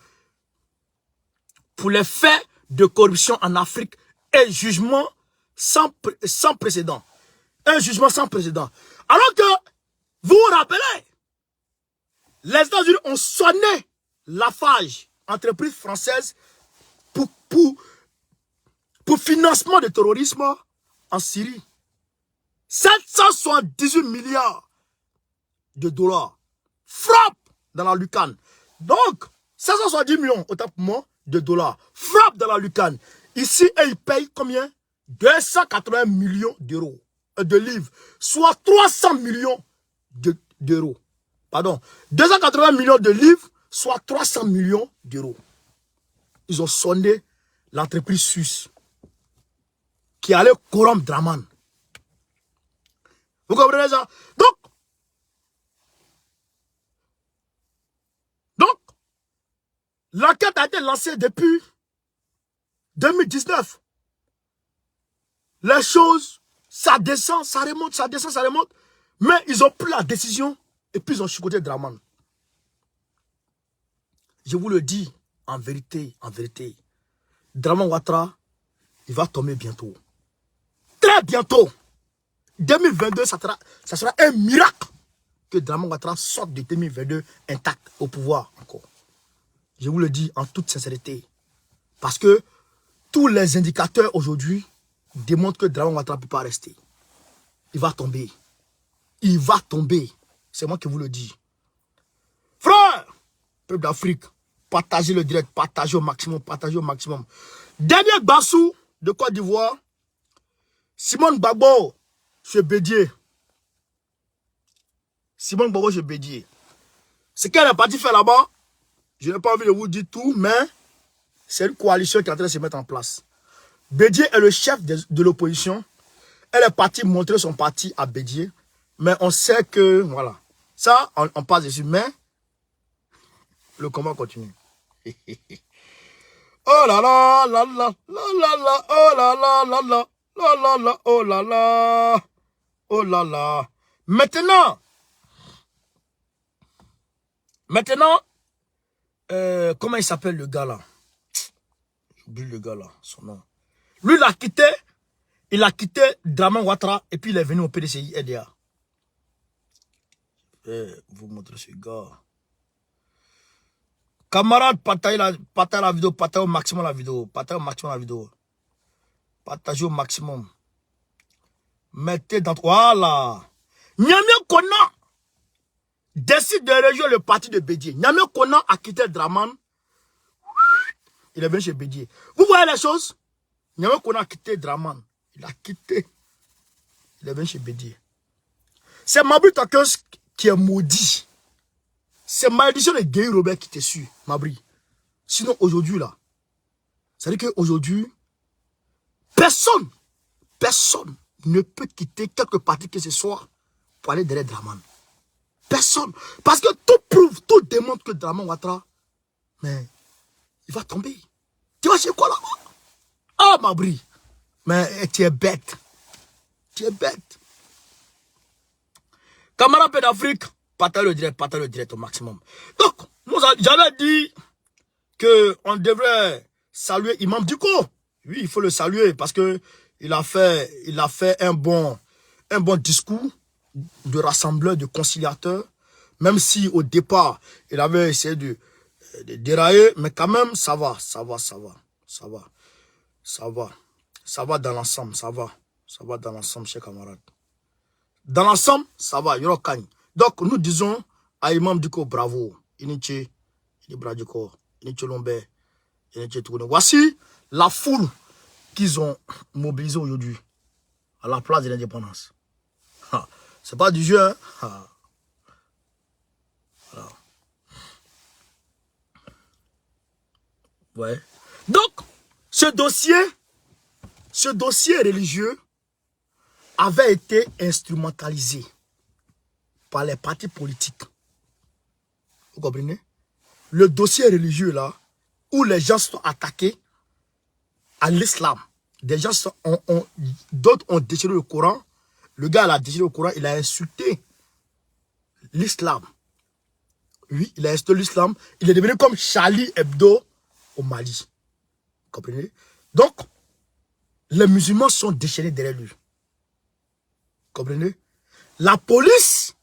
Pour les faits de corruption en Afrique et jugement sans précédent. Un jugement sans précédent. Alors que, vous vous rappelez, les États-Unis ont sonné Lafarge, entreprise française, pour financement de terrorisme en Syrie. 778 milliards de dollars. Frappe dans la lucarne. Donc, 770 millions, autant pour moi, de dollars. Frappe dans la lucarne. Ici, ils payent combien? 280 millions d'euros, de livres. Soit 300 millions d'euros. Pardon. 280 millions de livres, soit 300 millions d'euros. Ils ont sonné l'entreprise suisse qui allait corrompre Dramane. Vous comprenez ça? Donc, l'enquête a été lancée depuis 2019. les choses, ça descend, ça remonte, ça descend, ça remonte. Mais ils ont pris la décision et puis ils ont chicoté Draman. Je vous le dis en vérité, Draman Ouattara, il va tomber bientôt. Très bientôt. 2022, ça sera un miracle que Draman Ouattara sorte de 2022 intact au pouvoir encore. Je vous le dis en toute sincérité. Parce que tous les indicateurs aujourd'hui démontrent que Draman Ouattara ne peut pas rester. Il va tomber. Il va tomber. C'est moi qui vous le dis. Frère, peuple d'Afrique, partagez le direct, partagez au maximum, partagez au maximum. Dernier Bassou de Côte d'Ivoire, Simone Gbagbo, chez Bédier. Simone Gbagbo chez Bédier. Ce qu'elle est partie faire là-bas, je n'ai pas envie de vous dire tout, mais c'est une coalition qui est en train de se mettre en place. Bédier est le chef de l'opposition. Elle est partie montrer son parti à Bédier. Mais on sait que, voilà. Ça, on passe dessus. Mais, le combat continue. Oh là là, là là, là là là, oh là là, là là, là là là, oh là là, oh là là. Maintenant, comment il s'appelle le gars là? J'oublie le gars là, son nom. Lui, il a quitté Draman Ouattara et puis il est venu au PDCI EDA. Vous montrez ce gars. Camarade, partagez la vidéo, partagez au maximum la vidéo. Partagez au maximum la vidéo. Partagez au maximum. Mettez dans... Voilà. Nyamia Kona décide de rejoindre le parti de Bédier. Nyamia Kona a quitté Draman. Il est venu chez Bédier. Vous voyez les choses? Nyamia Kona a quitté Draman. Il a quitté. Il est venu chez Bédier. C'est Mabri Takeus qui est maudit. C'est malédiction de Guy Robert qui te suit, Mabri. Sinon, aujourd'hui, là, c'est-à-dire qu'aujourd'hui, personne ne peut quitter quelque parti que ce soit pour aller derrière Draman. Personne. Parce que tout prouve, tout démontre que Draman Ouattara, mais il va tomber. Tu vas chez quoi là-bas? Ah, Mabri. Mais tu es bête. Tu es bête. Camarade Paix d'Afrique, partagez le direct au maximum. Donc, j'avais dit qu'on devrait saluer Imam Dicko. Oui, il faut le saluer parce que il a fait un bon discours de rassembleur, de conciliateur. Même si au départ, il avait essayé de dérailler, mais quand même, ça va dans l'ensemble, ça va dans l'ensemble, chers camarades. Dans l'ensemble, ça va, Yoro Kanye. Donc, nous disons à Imam Dicko, bravo. Iniche, Ibra Dicko, Iniche Lombe, Iniche Tourne. Voici la foule qu'ils ont mobilisée aujourd'hui à la place de l'indépendance. C'est pas du jeu, hein? Voilà. Ouais. Donc, ce dossier religieux avait été instrumentalisé par les partis politiques. Vous comprenez? Le dossier religieux là, où les gens sont attaqués à l'islam. Des gens d'autres ont déchiré le Coran. Le gars a déchiré le Coran, il a insulté l'islam. Oui, il a insulté l'islam. Il est devenu comme Charlie Hebdo au Mali. Vous comprenez? Donc, les musulmans sont déchaînés derrière lui. Comprenez? La police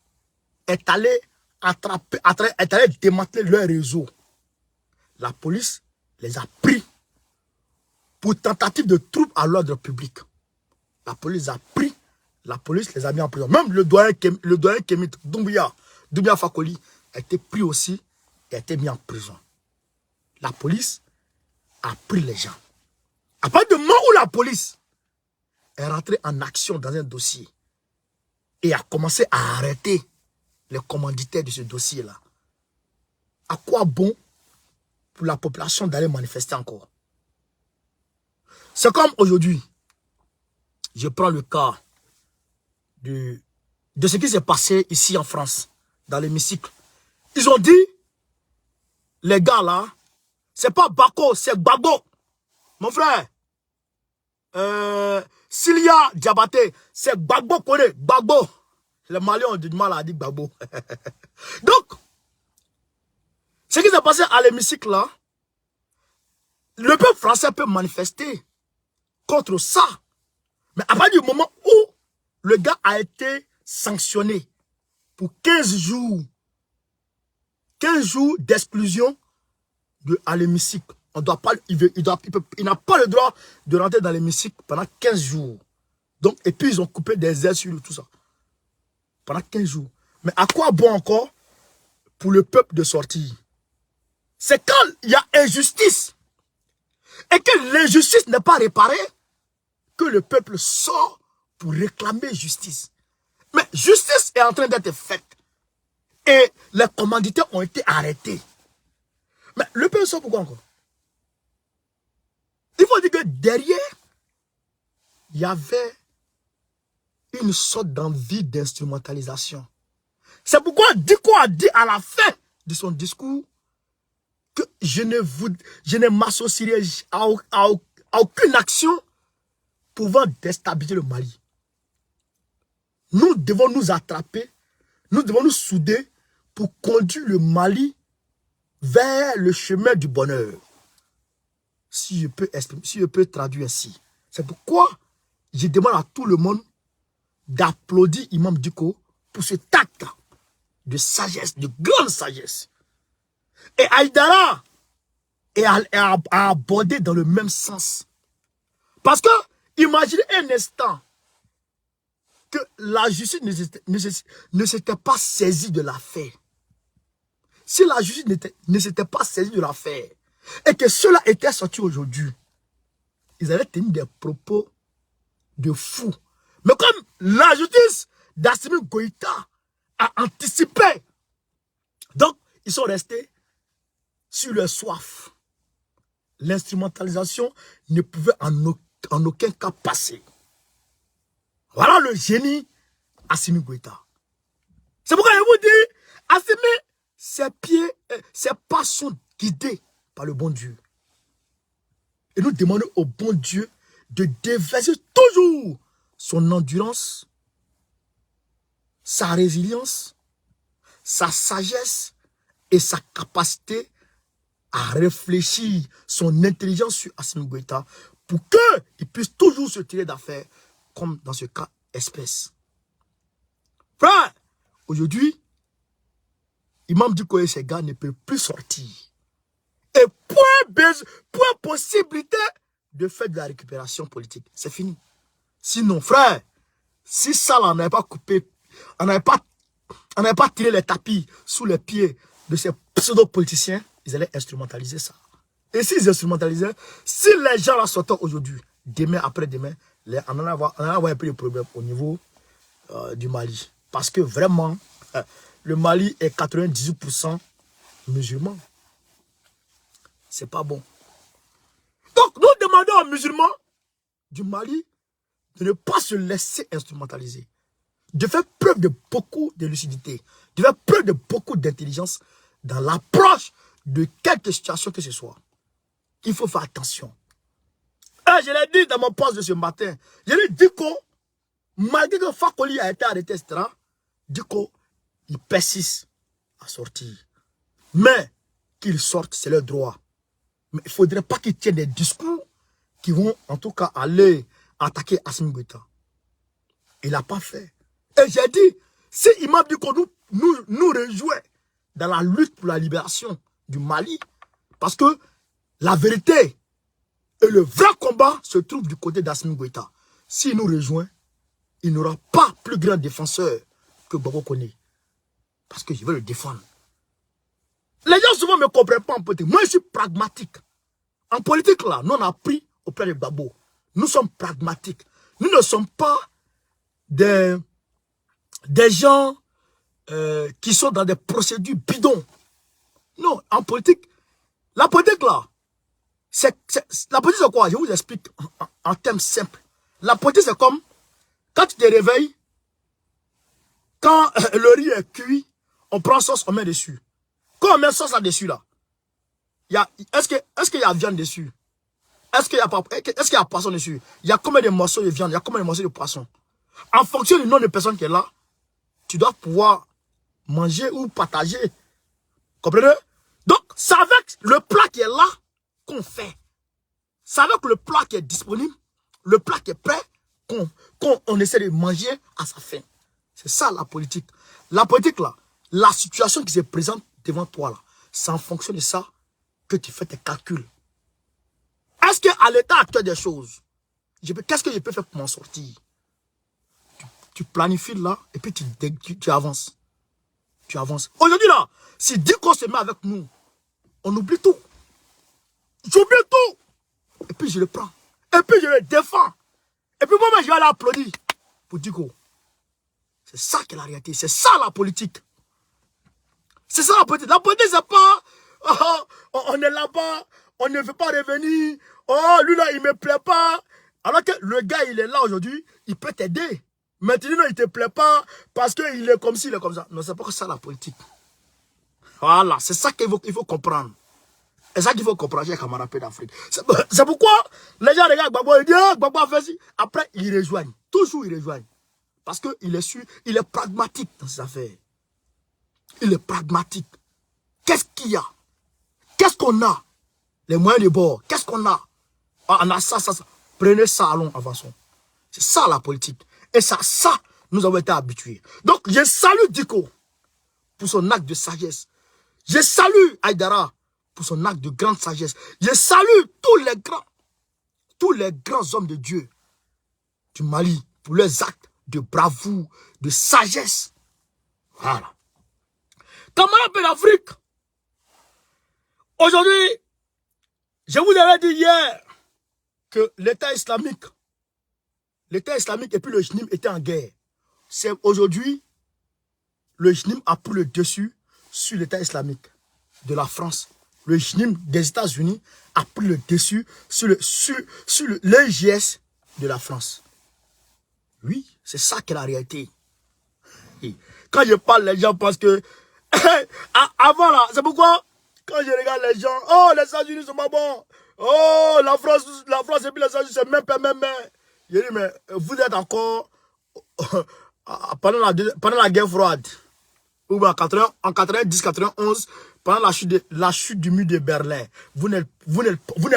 est allée démanteler leur réseau. La police les a pris pour tentative de trouble à l'ordre public. La police a pris, la police les a mis en prison. Même le doyen Kemit, Doumbia Fakoli, a été pris aussi et a été mis en prison. La police a pris les gens. À partir du moment où la police est rentrée en action dans un dossier, et a commencé à arrêter les commanditaires de ce dossier-là. À quoi bon pour la population d'aller manifester encore? C'est comme aujourd'hui, je prends le cas de ce qui s'est passé ici en France, dans l'hémicycle. Ils ont dit, les gars là, c'est pas Bako, c'est Gbagbo. Mon frère, s'il y a Diabaté, c'est Gbagbo connaît, Gbagbo. Les Maliens ont du mal à dire Gbagbo. Donc, ce qui s'est passé à l'hémicycle là, le peuple français peut manifester contre ça. Mais à partir du moment où le gars a été sanctionné pour 15 jours, 15 jours d'exclusion à l'hémicycle. On doit pas, il n'a pas le droit de rentrer dans l'hémicycle pendant 15 jours. Donc, et puis ils ont coupé des ailes sur tout ça. Pendant 15 jours. Mais à quoi bon encore pour le peuple de sortir? C'est quand il y a injustice et que l'injustice n'est pas réparée que le peuple sort pour réclamer justice. Mais justice est en train d'être faite. Et les commanditaires ont été arrêtés. Mais le peuple sort pourquoi encore? Il faut dire que derrière, il y avait une sorte d'envie d'instrumentalisation. C'est pourquoi Diko a dit à la fin de son discours que je ne m'associerai à aucune action pouvant déstabiliser le Mali. Nous devons nous attraper, nous devons nous souder pour conduire le Mali vers le chemin du bonheur. Si je peux traduire ainsi. C'est pourquoi je demande à tout le monde d'applaudir Imam Diko pour cet acte de sagesse, de grande sagesse. Et Aïdara a abordé dans le même sens. Parce que, imaginez un instant que la justice ne s'était pas saisie de l'affaire. Si la justice ne s'était pas saisie de l'affaire, et que cela était sorti aujourd'hui, ils allaient tenir des propos de fous. Mais comme la justice d'Assimi Goïta a anticipé, donc ils sont restés sur leur soif. L'instrumentalisation ne pouvait en aucun cas passer. Voilà le génie Assimi Goïta. C'est pourquoi je vous dis, Assimi, ses pas sont guidés par le bon Dieu. Et nous demandons au bon Dieu de déverser toujours son endurance, sa résilience, sa sagesse et sa capacité à réfléchir, son intelligence sur Assimi Goïta pour qu'il puisse toujours se tirer d'affaire comme dans ce cas espèce. Frère, aujourd'hui, Imam Diko et ses gars ne peuvent plus sortir. Et point possibilité de faire de la récupération politique. C'est fini. Sinon, frère, si ça, on n'avait pas coupé, on n'avait pas tiré les tapis sous les pieds de ces pseudo-politiciens, ils allaient instrumentaliser ça. Et s'ils instrumentalisaient, si les gens la sortent aujourd'hui, demain, après-demain, on en avoir un peu de problème au niveau du Mali. Parce que vraiment, le Mali est 98% musulman. C'est pas bon. Donc, nous demandons aux musulmans du Mali de ne pas se laisser instrumentaliser. De faire preuve de beaucoup de lucidité. De faire preuve de beaucoup d'intelligence dans l'approche de quelque situation que ce soit. Il faut faire attention. Et je l'ai dit dans mon poste de ce matin. Je l'ai dit que, malgré que Fakoli a été arrêté, etc., Diko, il persiste à sortir. Mais qu'ils sortent, c'est leur droit. Mais il ne faudrait pas qu'ils tiennent des discours qui vont en tout cas aller attaquer Assimi Goïta. Il n'a pas fait. Et j'ai dit, si Imam Diko nous rejoint dans la lutte pour la libération du Mali, parce que la vérité et le vrai combat se trouvent du côté d'Assimi Goïta. S'il nous rejoint, il n'aura pas plus grand défenseur que Gbagbo connaît. Parce que je veux le défendre. Les gens souvent ne me comprennent pas en politique. Moi, je suis pragmatique. En politique, là, nous on a pris auprès de Gbagbo. Nous sommes pragmatiques. Nous ne sommes pas des gens qui sont dans des procédures bidons. Non, en politique, la politique, là, la politique, c'est quoi? Je vous explique en termes simples. La politique, c'est comme quand tu te réveilles, quand le riz est cuit, on prend sauce, on met dessus. Quand on met sauce là-dessus, là, est-ce qu'il y a viande dessus? Est-ce qu'il y a poisson dessus? Il y a combien de morceaux de viande? Il y a combien de morceaux de poisson? En fonction du nombre de personnes qui est là, tu dois pouvoir manger ou partager. Comprenez? Donc, c'est avec le plat qui est là qu'on fait. C'est avec le plat qui est disponible, le plat qui est prêt, qu'on essaie de manger à sa faim. C'est ça la politique. La politique là, la situation qui se présente devant toi là, c'est en fonction de ça que tu fais tes calculs. Est-ce qu'à l'état actuel des choses, qu'est-ce que je peux faire pour m'en sortir? Tu planifies là et puis tu avances. Tu avances. Aujourd'hui là, si Diko se met avec nous, on oublie tout. J'oublie tout. Et puis je le prends. Et puis je le défends. Et puis moi-même je vais aller applaudir pour Diko. C'est ça qui est la réalité. C'est ça la politique. C'est ça la politique. La politique c'est pas on est là-bas, on ne veut pas revenir. Oh lui là il me plaît pas. Alors que le gars il est là aujourd'hui, il peut t'aider. Maintenant, il ne te plaît pas parce qu'il est comme ci, il est comme ça. Non, c'est pas ça la politique. Voilà, c'est ça qu'il faut comprendre. C'est ça qu'il faut comprendre, j'ai camarades d'Afrique. C'est pourquoi les gens regardent Gbagbo, ils disent, ah, Gbagbo a fait ci. Après, ils rejoignent. Toujours, ils rejoignent. Parce qu'il est sûr, il est pragmatique dans ses affaires. Il est pragmatique. Qu'est-ce qu'il y a? Qu'est-ce qu'on a? Les moyens de bord. Qu'est-ce qu'on a? Ah, on a ça, ça, ça. Prenez ça, allons, avançons. C'est ça la politique. Et ça, nous avons été habitués. Donc, je salue Diko pour son acte de sagesse. Je salue Aïdara pour son acte de grande sagesse. Je salue tous les grands hommes de Dieu du Mali pour leurs actes de bravoure, de sagesse. Voilà. Camarades d'Afrique, aujourd'hui, je vous avais dit hier que l'État islamique et puis le JNIM étaient en guerre. C'est aujourd'hui, le JNIM a pris le dessus sur l'État islamique de la France. Le JNIM des États-Unis a pris le dessus sur l'EJS de la France. Oui, c'est ça qui est la réalité. Et quand je parle, les gens pensent que... avant là, c'est pourquoi, quand je regarde les gens, oh, les États-Unis sont pas bons. Oh, la France et puis les États-Unis, c'est même. Je dis, mais vous êtes encore pendant la guerre froide, ou en 90-91, pendant la chute du mur de Berlin, vous n'avez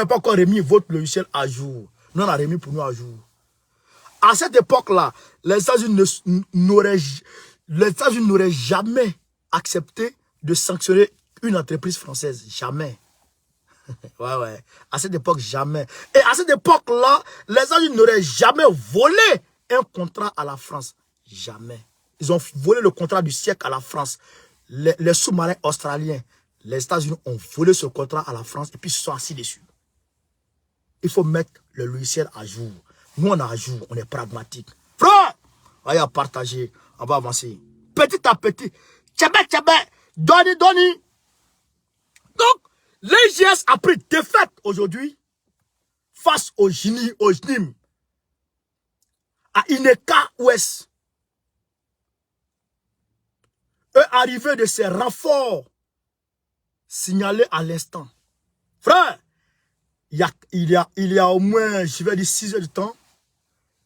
pas encore remis votre logiciel à jour. Nous, on a remis pour nous à jour. À cette époque-là, les États-Unis n'auraient jamais accepté de sanctionner une entreprise française. Jamais. Ouais. À cette époque, jamais. Et à cette époque-là, les États-Unis n'auraient jamais volé un contrat à la France. Jamais. Ils ont volé le contrat du siècle à la France. Les sous-marins australiens, les États-Unis ont volé ce contrat à la France et puis se sont assis dessus. Il faut mettre le logiciel à jour. Nous, on est à jour, on est pragmatique. Frère, allez à partager, on va avancer. Petit à petit. Tchabé, doni. Donc, l'EJS a pris défaite aujourd'hui face au JNIM, à Ineka Ouest. Eux arrivés de ces renforts signalés à l'instant. Frère, il y a au moins, je vais dire 6 heures de temps,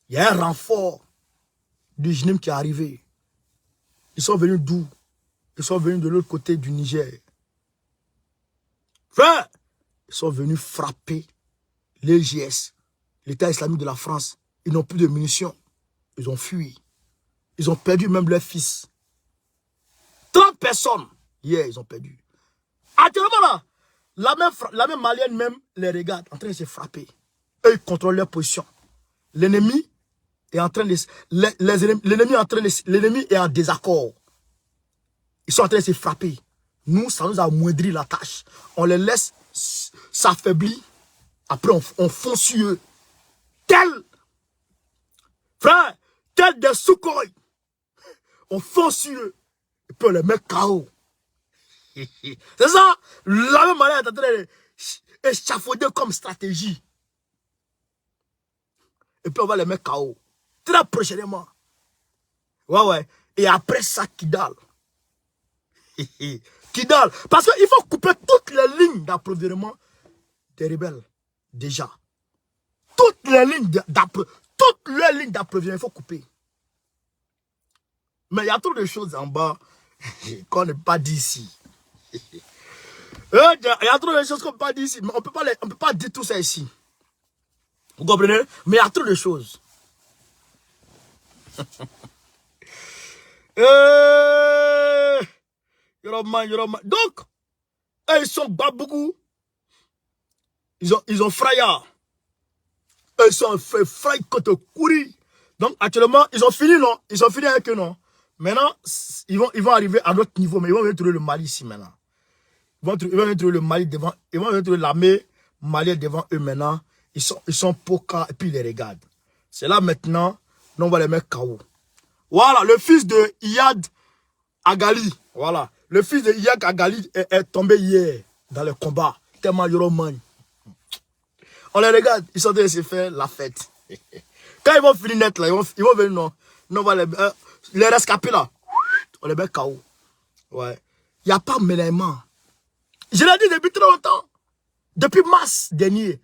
il y a un renfort du JNIM qui est arrivé. Ils sont venus d'où? Ils sont venus de l'autre côté du Niger. Frère, ils sont venus frapper l'EJS, l'État islamique de la France. Ils n'ont plus de munitions. Ils ont fui. Ils ont perdu même leurs fils. 30 personnes, hier, ils ont perdu. Actuellement là, la même malienne même les regarde en train de se frapper. Eux, ils contrôlent leur position. L'ennemi est en train de... L'ennemi est en désaccord. Ils sont en train de se frapper. Nous, ça nous a amoindri la tâche. On les laisse s'affaiblir. Après, on fonce sur eux. Frère, tel des Sukhoi. On fonce sur eux. Et puis on les met KO. C'est ça. La même manière est en train d'échafauder comme stratégie. Et puis on va les mettre KO. Très prochainement. Ouais. Et après ça, Kidal. Parce qu'il faut couper toutes les lignes d'approvisionnement des rebelles. Déjà. toutes les lignes d'approvisionnement, il faut couper. Mais il y a trop de choses en bas qu'on n'a pas dit ici. Il y a trop de choses qu'on ne peut pas dire ici. Mais on ne peut pas dire tout ça ici. Vous comprenez? Mais il y a trop de choses. Donc, ils sont baboukou. Ils ont fraya. Ils sont fait fraya côté couri. Donc, actuellement, ils ont fini, non? Ils ont fini avec eux, non? Maintenant, ils vont arriver à notre niveau, mais ils vont venir trouver le Mali ici maintenant. Ils vont venir trouver le Mali devant. Ils vont venir trouver l'armée malienne devant eux maintenant. Ils sont poca et puis ils les regardent. C'est là maintenant, nous on va les mettre KO. Voilà, le fils de Iyad Agali. Voilà. Le fils de Iyad Agali est tombé hier dans le combat. Tellement Yoroman. On les regarde, ils sont en train de se faire la fête. Quand ils vont finir net là, ils vont venir, non, on va les rescaper là. On les met KO. Ouais. Il n'y a pas de mêlement. Je l'ai dit depuis très longtemps. Depuis mars dernier.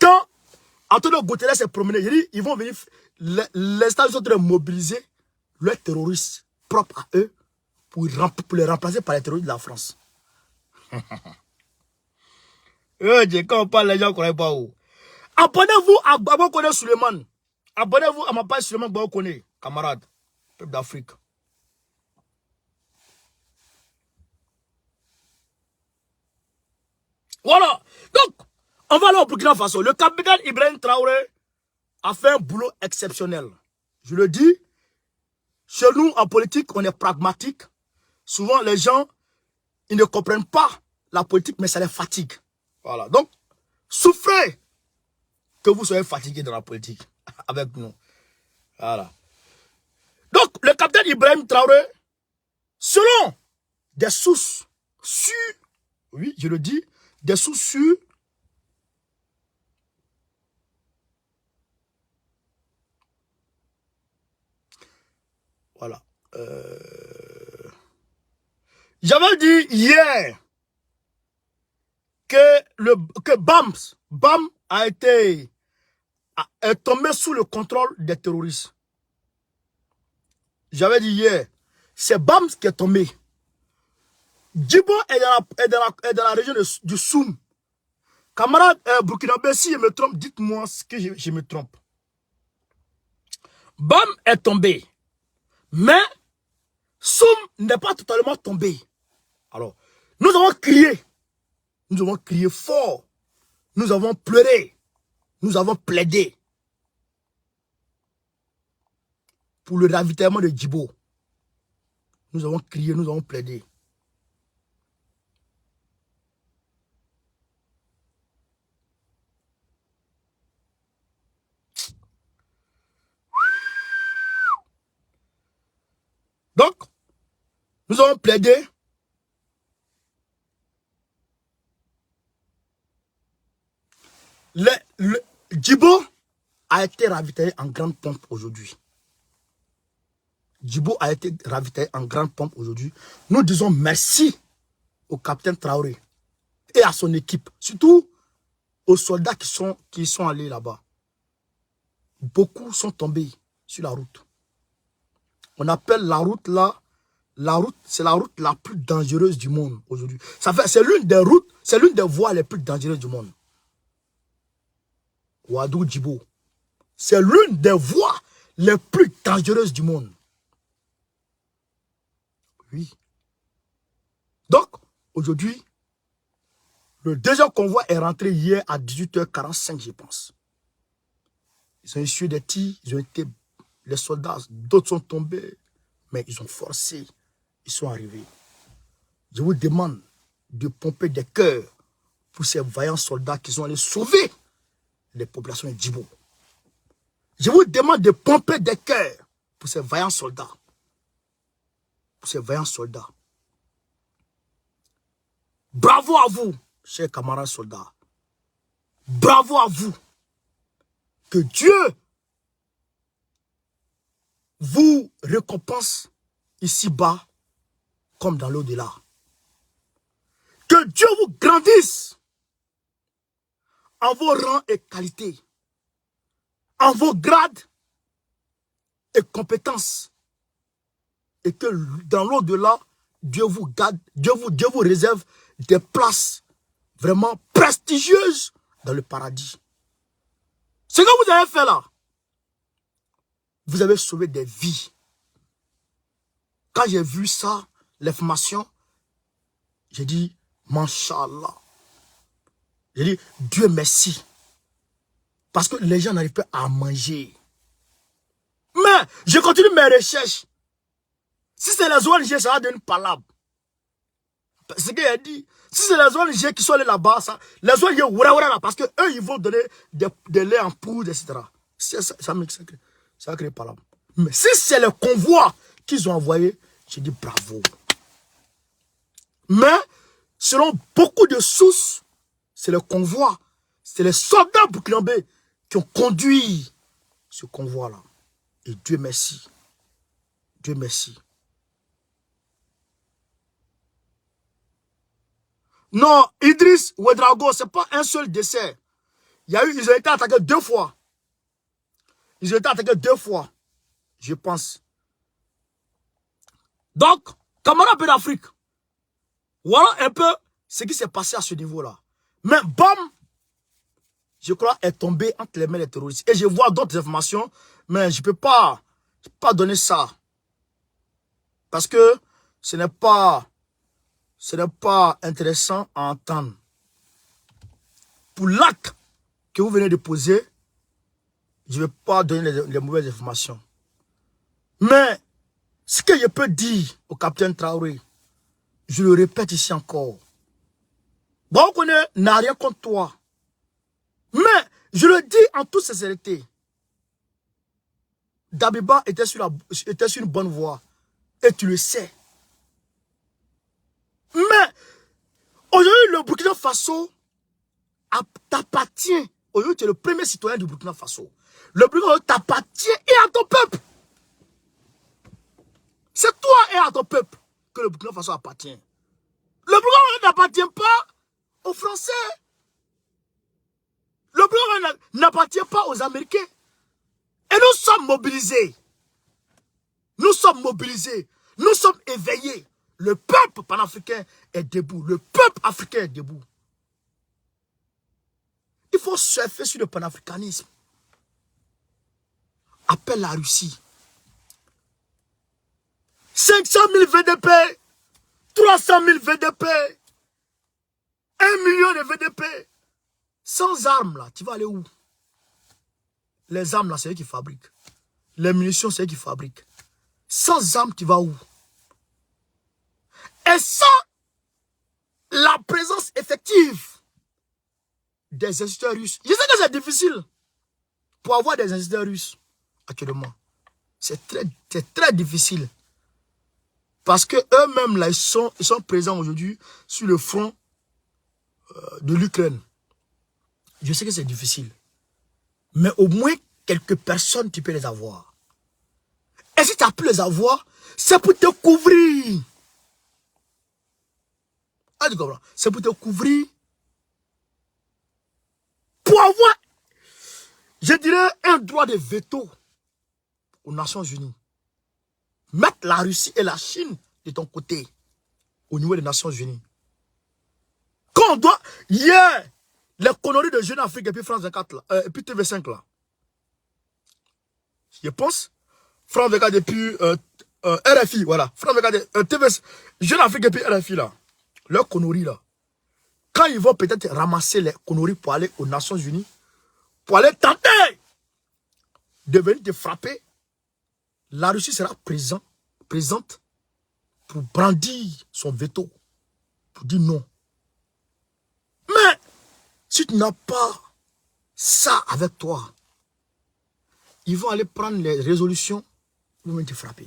Quand Antonio Guterres s'est promené, il dit, ils vont venir, les États-Unis sont en train de mobiliser leurs terroristes propres à eux pour les remplacer par les terroristes de la France. Quand on parle, les gens ne connaissent pas où. Abonnez-vous à Babokone Suleiman. Abonnez-vous à ma page Suleiman Babokone, camarades, peuple d'Afrique. Voilà. Donc, on va aller au Burkina Faso. Le capitaine Ibrahim Traoré a fait un boulot exceptionnel. Je le dis, chez nous, en politique, on est pragmatique. Souvent, les gens, ils ne comprennent pas la politique, mais ça les fatigue. Voilà. Donc, souffrez que vous soyez fatigué dans la politique avec nous. Voilà. Donc, le capitaine Ibrahim Traoré, selon des sources sûres, oui, je le dis, des sources sûres, voilà. J'avais dit hier que BAM est tombé sous le contrôle des terroristes. J'avais dit hier, c'est BAM qui est tombé. Djibo est dans la région du Soum. Camarade burkinabé, si je me trompe, dites-moi ce que je me trompe. BAM est tombé. Mais Soum n'est pas totalement tombé. Alors, nous avons crié. Nous avons crié fort. Nous avons pleuré. Nous avons plaidé pour le ravitaillement de Djibo. Nous avons crié, nous avons plaidé. Donc, nous avons plaidé. Djibo a été ravitaillé en grande pompe aujourd'hui. Djibo a été ravitaillé en grande pompe aujourd'hui. Nous disons merci au capitaine Traoré et à son équipe. Surtout aux soldats qui sont allés là-bas. Beaucoup sont tombés sur la route. On appelle la route là, c'est la route la plus dangereuse du monde aujourd'hui. C'est l'une des routes, c'est l'une des voies les plus dangereuses du monde. Ouadou Djibo. C'est l'une des voies les plus dangereuses du monde. Oui. Donc, aujourd'hui, le deuxième convoi est rentré hier à 18h45, je pense. Ils ont essuyé des tirs, les soldats, d'autres sont tombés, mais ils ont forcé, ils sont arrivés. Je vous demande de pomper des cœurs pour ces vaillants soldats qui sont allés sauver les populations de Djibo. Je vous demande de pomper des cœurs pour ces vaillants soldats. Pour ces vaillants soldats. Bravo à vous, chers camarades soldats. Bravo à vous. Que Dieu vous récompense ici-bas comme dans l'au-delà. Que Dieu vous grandisse en vos rangs et qualités, en vos grades et compétences. Et que dans l'au-delà, Dieu vous garde, Dieu vous réserve des places vraiment prestigieuses dans le paradis. Ce que vous avez fait là, vous avez sauvé des vies. Quand j'ai vu ça, l'information, j'ai dit, Masha'Allah. J'ai dit, Dieu merci. Parce que les gens n'arrivent pas à manger. Mais, je continue mes recherches. Si c'est les ONG, ça va donner une palabre. C'est ce qu'il a dit. Si c'est les ONG qui sont allés là-bas, les ONG, là, parce qu'eux, ils vont donner des laits en poudre, etc. Ça va créer palabre. Mais si c'est le convoi qu'ils ont envoyé, je dis bravo. Mais, selon beaucoup de sources, c'est le convoi, c'est les soldats burkinabés qui ont conduit ce convoi-là. Et Dieu merci. Dieu merci. Non, Idriss Ouedraogo, ce n'est pas un seul décès. Ils ont été attaqués 2 fois. Ils ont été attaqués 2 fois, je pense. Donc, camarades d'Afrique, voilà un peu ce qui s'est passé à ce niveau-là. Mais BAM, je crois, est tombé entre les mains des terroristes. Et je vois d'autres informations, mais je ne peux pas donner ça. Parce que ce n'est pas intéressant à entendre. Pour l'acte que vous venez de poser, je ne vais pas donner les mauvaises informations. Mais ce que je peux dire au capitaine Traoré, je le répète ici encore. Bon, on n'a rien contre toi. Mais je le dis en toute sincérité. Dabiba était sur une bonne voie. Et tu le sais. Mais aujourd'hui, le Burkina Faso t'appartient. Aujourd'hui, tu es le premier citoyen du Burkina Faso. Le Burkina Faso t'appartient et à ton peuple. C'est toi et à ton peuple que le Burkina Faso appartient. Le Burkina Faso n'appartient pas aux Français. Le Burkina Faso n'appartient pas aux Américains. Et nous sommes mobilisés. Nous sommes mobilisés. Nous sommes éveillés. Le peuple panafricain est debout. Le peuple africain est debout. Il faut surfer sur le panafricanisme. Appelle la Russie. 500 000 VDP, 300 000 VDP, 1 million de VDP. Sans armes, là, tu vas aller où? Les armes, là, c'est eux qui fabriquent. Les munitions, c'est eux qui fabriquent. Sans armes, tu vas où? Et sans la présence effective des instituteurs russes. Je sais que c'est difficile pour avoir des instituteurs russes actuellement. C'est très difficile. Parce que eux-mêmes, là, ils sont présents aujourd'hui sur le front de l'Ukraine. Je sais que c'est difficile. Mais au moins, quelques personnes, tu peux les avoir. Et si tu as pu les avoir, c'est pour te couvrir. Ah, tu comprends? C'est pour te couvrir. Pour avoir, je dirais, un droit de veto aux Nations Unies. Mettre la Russie et la Chine de ton côté, au niveau des Nations Unies. Quand on doit, hier, les conneries de Jeune Afrique et puis France 24, là, et puis TV5 là. Je pense, France 24 et puis RFI, voilà. France 24, TV, Jeune Afrique et puis RFI là. Leurs conneries là. Quand ils vont peut-être ramasser les conneries pour aller aux Nations Unies, pour aller tenter de venir te frapper, la Russie sera présente pour brandir son veto, pour dire non. Mais, si tu n'as pas ça avec toi, ils vont aller prendre les résolutions, ils vont te frapper.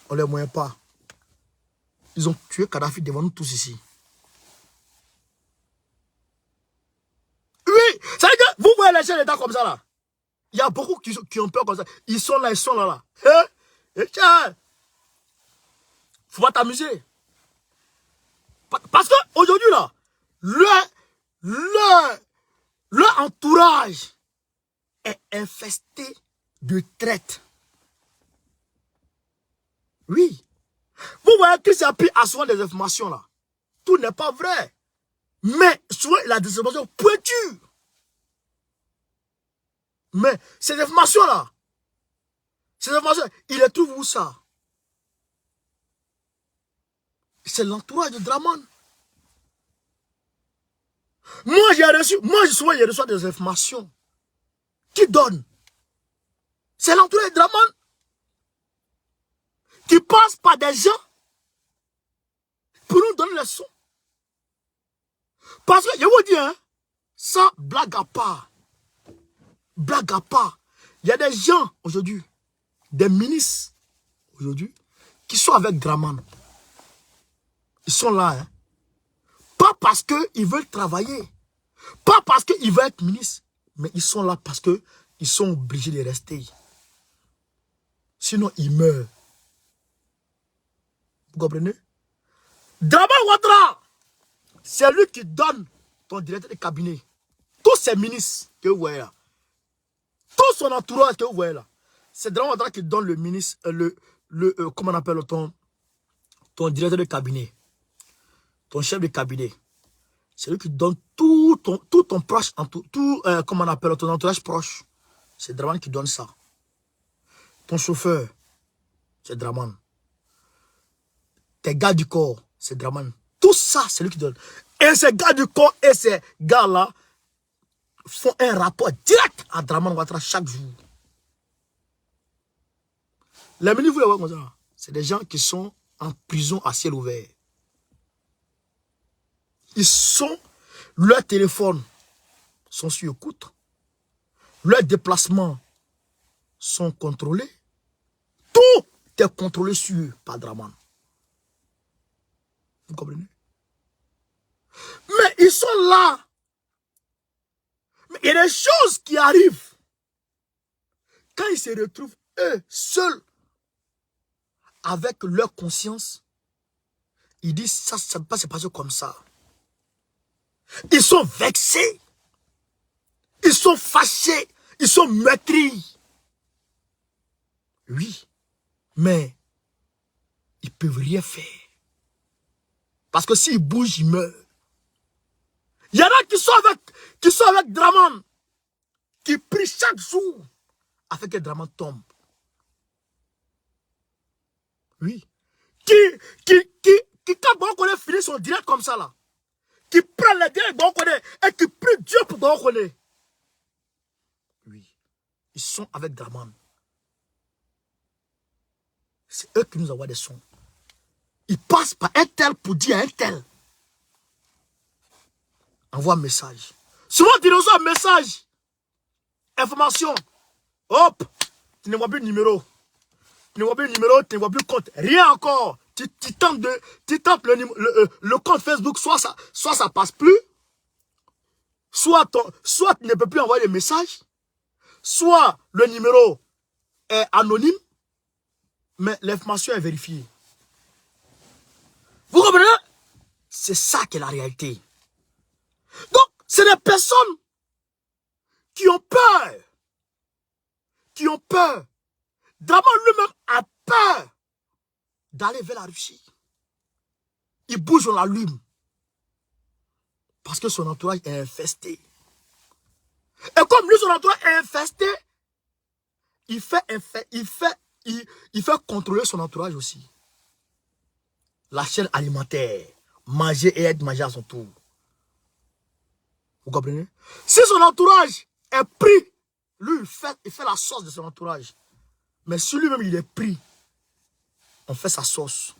On ne les moyen pas. Ils ont tué Kadhafi devant nous tous ici. Oui, ça veut dire que vous voyez les chefs d'État comme ça là. Il y a beaucoup qui ont peur comme ça. Ils sont là. Tiens, faut pas t'amuser. Parce qu'aujourd'hui là, leur entourage est infesté de traite. Oui. Vous voyez qu'il s'appuie à souvent des informations là. Tout n'est pas vrai. Mais souvent il a des informations pointues. Mais ces informations là, il les trouve où ça? C'est l'entourage de Draman. Moi souvent j'ai reçu des informations qui donnent. C'est l'entourage de Draman qui passe par des gens pour nous donner les sons. Parce que, je vous dis, hein, ça, blague à part. Blague à part. Il y a des gens, aujourd'hui, des ministres, aujourd'hui, qui sont avec Draman. Ils sont là, hein. Pas parce qu'ils veulent travailler. Pas parce qu'ils veulent être ministres. Mais ils sont là parce qu'ils sont obligés de rester. Sinon, ils meurent. Vous comprenez? Draman Ouattara, c'est lui qui donne ton directeur de cabinet. Tous ces ministres que vous voyez là. Tout son entourage que vous voyez là. C'est Draman Ouattara qui donne le ministre, comment on appelle ton directeur de cabinet. Ton chef de cabinet. C'est lui qui donne tout ton proche, comment on appelle ton entourage proche. C'est Draman qui donne ça. Ton chauffeur, c'est Draman. Tes gars du corps, c'est Draman. Tout ça, c'est lui qui donne. Et ces gars du corps et ces gars-là font un rapport direct à Draman Ouattara chaque jour. Les ministres, vous les voyez comme ça. C'est des gens qui sont en prison à ciel ouvert. Leurs téléphones sont sur écoute. Leurs déplacements sont contrôlés. Tout est contrôlé sur eux par Draman. Vous comprenez? Mais ils sont là. Mais il y a des choses qui arrivent. Quand ils se retrouvent, eux, seuls, avec leur conscience, ils disent, ça ne peut pas se passer comme ça. Ils sont vexés. Ils sont fâchés. Ils sont meurtris. Oui, mais ils ne peuvent rien faire. Parce que s'ils bougent, ils meurent. Il y en a qui sont avec Draman, qui prient chaque jour afin que Draman tombe. Oui. Qui quand Bongo finit son direct comme ça là, qui prend le direct Bongo et qui prie Dieu pour Bongo. Oui. Ils sont avec Draman. C'est eux qui nous envoient des sons. Ils passent par un tel pour dire à un tel. Envoie un message. Souvent, tu reçois un message. Information. Hop. Tu ne vois plus le numéro. Tu ne vois plus le numéro, tu ne vois plus le compte. Rien encore. Tu tapes le compte Facebook, soit ça passe plus. Soit tu ne peux plus envoyer des messages. Soit le numéro est anonyme. Mais l'information est vérifiée. Vous comprenez? C'est ça qui est la réalité. Donc, c'est des personnes qui ont peur. Qui ont peur. Draman lui-même a peur d'aller vers la Russie. Il bouge, on l'allume. Parce que son entourage est infesté. Et comme lui, son entourage est infesté, il fait contrôler son entourage aussi. La chaîne alimentaire. Manger et être mangé à son tour. Vous comprenez? Si son entourage est pris, lui, il fait la sauce de son entourage. Mais si lui-même, il est pris, on fait sa sauce.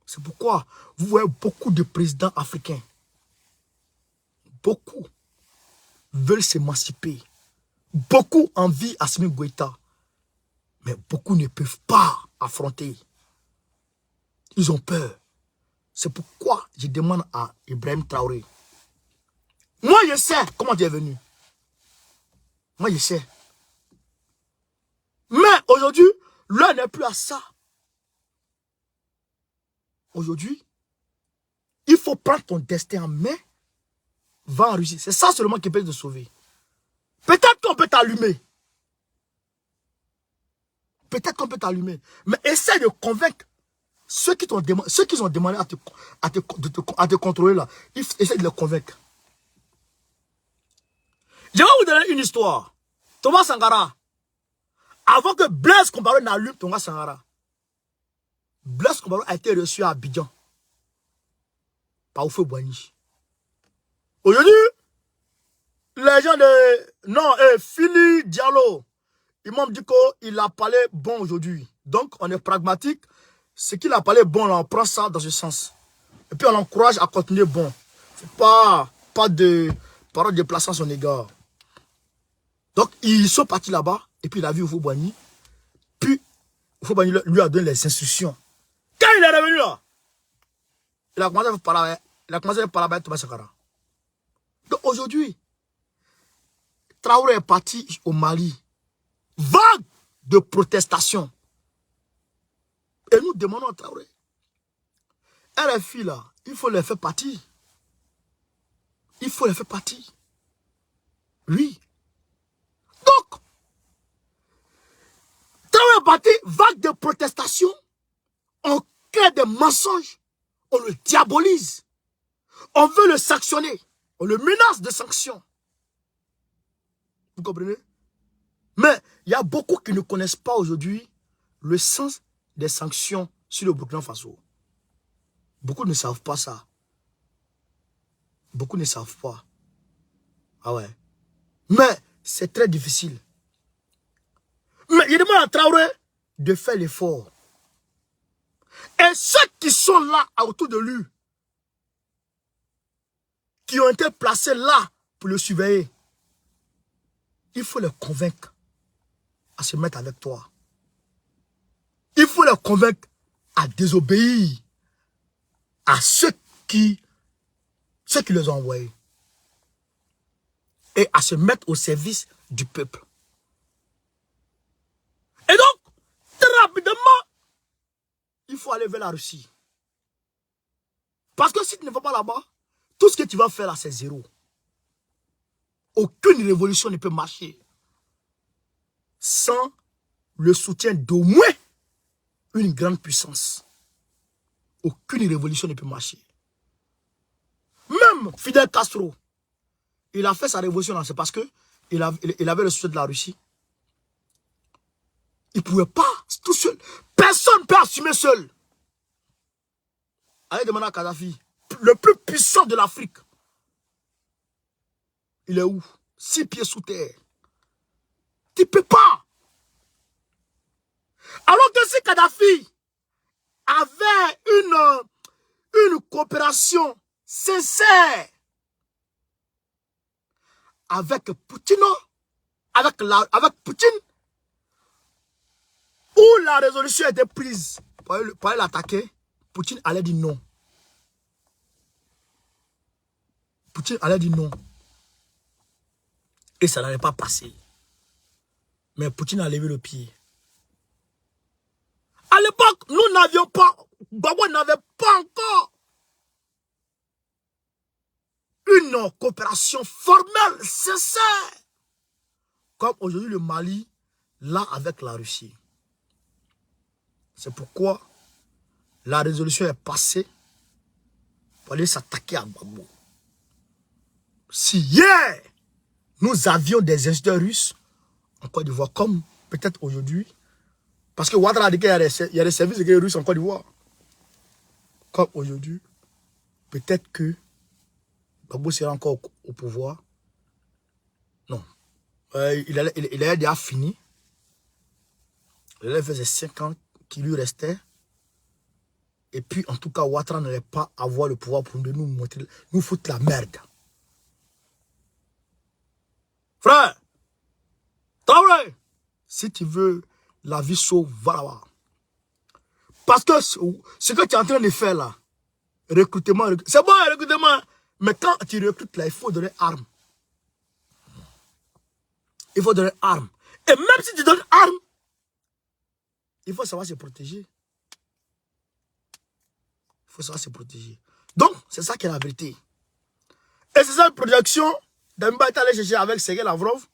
C'est pourquoi vous voyez beaucoup de présidents africains. Beaucoup veulent s'émanciper. Beaucoup envient Assimi Goïta. Mais beaucoup ne peuvent pas affronter. Ils ont peur. C'est pourquoi je demande à Ibrahim Traoré. Moi, je sais comment tu es venu. Moi, je sais. Mais aujourd'hui, l'heure n'est plus à ça. Aujourd'hui, il faut prendre ton destin en main Va en Russie. C'est ça seulement qui peut te sauver. Peut-être qu'on peut t'allumer. Peut-être qu'on peut t'allumer. Mais essaie de convaincre ceux qui ont demandé à te contrôler là. Essaie de les convaincre. Je vais vous donner une histoire. Thomas Sankara. Avant que Blaise Compaoré n'allume Thomas Sankara, Blaise Compaoré a été reçu à Abidjan par Houphouët-Boigny. Aujourd'hui, les gens de... Non, Fili Diallo, ils m'ont dit qu'il a parlé bon aujourd'hui. Donc, on est pragmatique. Ce qu'il a parlé bon, là, on prend ça dans ce sens. Et puis, on l'encourage à continuer bon. Pas de parole déplaçant son égard. Donc, ils sont partis là-bas. Et puis, il a vu Houphouët-Boigny. Puis, Houphouët-Boigny lui a donné les instructions. Quand il est revenu là, il a commencé à parler avec Thomas Sankara. Donc, aujourd'hui, Traoré est parti au Mali. Vague de protestation. Et nous demandons à Traoré. RFI là, il faut les faire partir. Il faut les faire partir. Oui. Donc, Traoré est parti, vague de protestation. On crée des mensonges. On le diabolise. On veut le sanctionner. On le menace de sanctions. Vous comprenez? Mais il y a beaucoup qui ne connaissent pas aujourd'hui le sens des sanctions sur le Burkina Faso. Beaucoup ne savent pas ça. Beaucoup ne savent pas. Ah ouais. Mais c'est très difficile. Mais il demande à Traoré de faire l'effort. Et ceux qui sont là autour de lui, qui ont été placés là pour le surveiller, il faut les convaincre à se mettre avec toi. Il faut les convaincre à désobéir à ceux qui les ont envoyés. Et à se mettre au service du peuple. Et donc, très rapidement, il faut aller vers la Russie. Parce que si tu ne vas pas là-bas, tout ce que tu vas faire là, c'est zéro. Aucune révolution ne peut marcher sans le soutien d'au moins une grande puissance. Aucune révolution ne peut marcher. Même Fidel Castro, il a fait sa révolution, c'est parce qu'il avait le soutien de la Russie. Il ne pouvait pas, tout seul. Personne ne peut assumer seul. Allez demander à Kadhafi, le plus puissant de l'Afrique. Il est où? 6 pieds sous terre. Tu ne peux pas. Alors que si Kadhafi avait une coopération sincère avec Poutine, avec Poutine, où la résolution était prise pour aller l'attaquer, Poutine allait dire non. Poutine allait dire non. Et ça n'allait pas passer. Mais Poutine a levé le pied. À l'époque, nous n'avions pas, Gbagbo n'avait pas encore une coopération formelle, sincère. Comme aujourd'hui le Mali, là avec la Russie. C'est pourquoi la résolution est passée pour aller s'attaquer à Gbagbo. Si hier, nous avions des ingénieurs russes en Côte d'Ivoire, comme peut-être aujourd'hui, parce que Ouattara a dit qu'il y a des services russes en Côte d'Ivoire. Comme aujourd'hui, peut-être que Gbagbo sera encore au pouvoir. Non. Il a déjà fini. Il faisait 5 ans qui lui restait. Et puis, en tout cas, Ouattara n'allait pas avoir le pouvoir pour nous montrer, nous foutre la merde. Frère, Traoré, si tu veux la vie sauve, va là-bas. Parce que ce que tu es en train de faire là, recrutement, c'est bon, recrutement, mais quand tu recrutes là, il faut donner arme. Il faut donner arme. Et même si tu donnes arme, il faut savoir se protéger. Il faut savoir se protéger. Donc, c'est ça qui est la vérité. Et c'est ça une projection. Damiba est allé chercher avec Sergei Lavrov.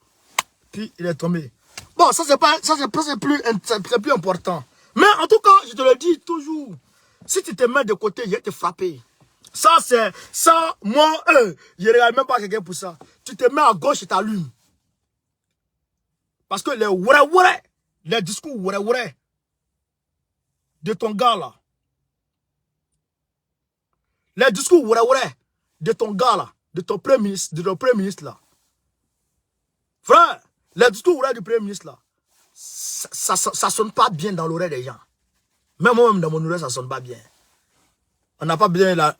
Puis il est tombé. Bon, ça c'est plus important. Mais en tout cas, je te le dis toujours. Si tu te mets de côté, je vais te frapper. Ça, moi, je ne regarde même pas quelqu'un pour ça. Tu te mets à gauche et t'allumes. Parce que les discours de ton gars là, les discours de ton gars là, de ton premier ministre là, frère, les discours du premier ministre là, ça sonne pas bien dans l'oreille des gens. Même moi-même dans mon oreille, ça sonne pas bien. On n'a pas besoin,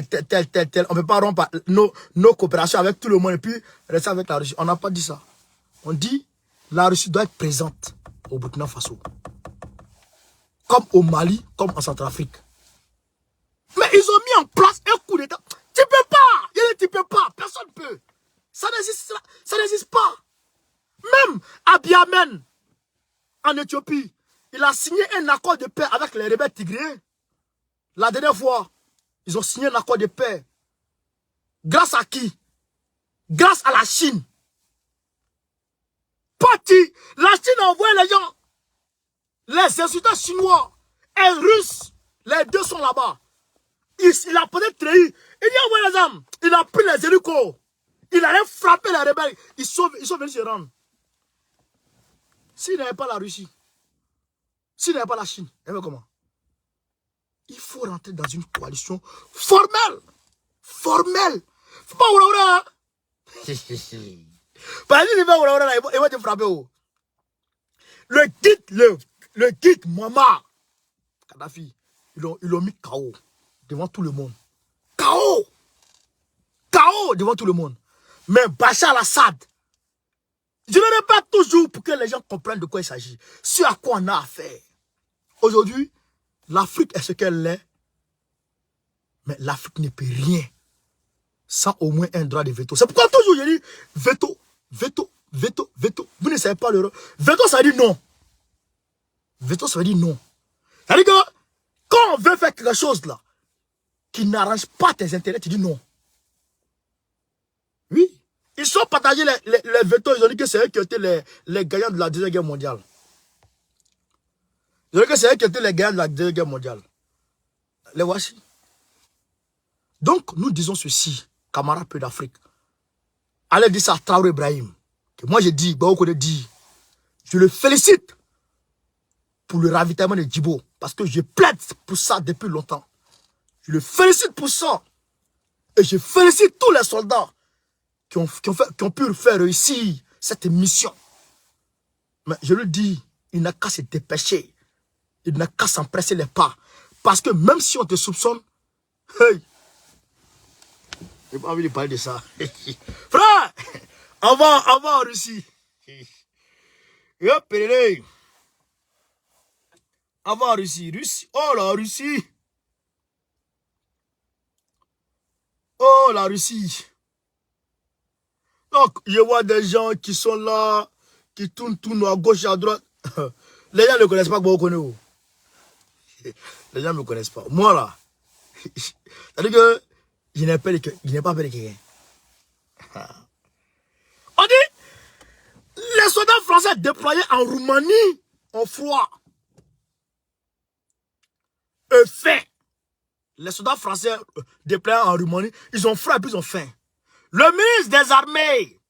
tel. On ne peut pas rompre nos coopérations avec tout le monde et puis rester avec la Russie. On n'a pas dit ça. On dit la Russie doit être présente au Burkina Faso. Comme au Mali, comme en Centrafrique. Mais ils ont mis en place un coup d'État. Tu peux pas. Tu peux pas. Personne ne peut. Ça n'existe pas. Même Abiy Ahmed, en Éthiopie, il a signé un accord de paix avec les rebelles tigréens. La dernière fois, ils ont signé un accord de paix. Grâce à qui? Grâce à la Chine. Parti. La Chine a envoyé les gens. Les insultants chinois et russes, les deux sont là-bas. Il a peut-être trahi. Il a envoyé les armes. Il a pris les hélicos. Il allait frapper les rebelles. Ils sont venus se rendre. S'il n'y avait pas la Russie, s'il n'y avait pas la Chine, il y avait comment? Il faut rentrer dans une coalition formelle. Formelle. Faut pas oula. Parce que si tu fais oula, il va te frapper. Le guide Muammar Kadhafi, ils l'ont mis KO devant tout le monde. KO devant tout le monde. Mais Bachar al-Assad, je ne répète toujours pour que les gens comprennent de quoi il s'agit. Ce à quoi on a affaire. Aujourd'hui, l'Afrique est ce qu'elle est. Mais l'Afrique ne peut rien sans au moins un droit de veto. C'est pourquoi toujours je dis veto, veto, veto, veto. Vous ne savez pas le... Veto, ça veut dire non. Veto, ça veut dire non. Ça veut dire que quand on veut faire quelque chose là, qui n'arrange pas tes intérêts, tu dis non. Oui. Ils sont partagés les veto, ils ont dit que c'est eux qui étaient les gagnants de la Deuxième Guerre mondiale. Ils ont dit que c'est eux qui étaient les gagnants de la Deuxième Guerre mondiale. Les voici. Donc, nous disons ceci, camarades peu d'Afrique. Allez dire ça à Traoré Ibrahim. Que moi, je dis, Baoko de dit, je le félicite pour le ravitaillement de Djibo. Parce que je plaide pour ça depuis longtemps. Je le félicite pour ça. Et je félicite tous les soldats qui ont pu faire réussir cette mission. Mais je le dis, il n'a qu'à se dépêcher. Il n'a qu'à s'empresser les pas. Parce que même si on te soupçonne, hey, j'ai pas envie de parler de ça. Frère, avant en Russie. Avant en Russie. Oh la Russie. Oh la Russie. Donc, je vois des gens qui sont là, qui tournent à gauche et à droite. Les gens ne connaissent pas que vous. Les gens ne me connaissent pas. Moi là, c'est-à-dire que je n'ai pas peur de quelqu'un. On dit, les soldats français déployés en Roumanie ont froid. Faim. Les soldats français déployés en Roumanie, ils ont froid et puis ils ont faim. Le ministre des Armées,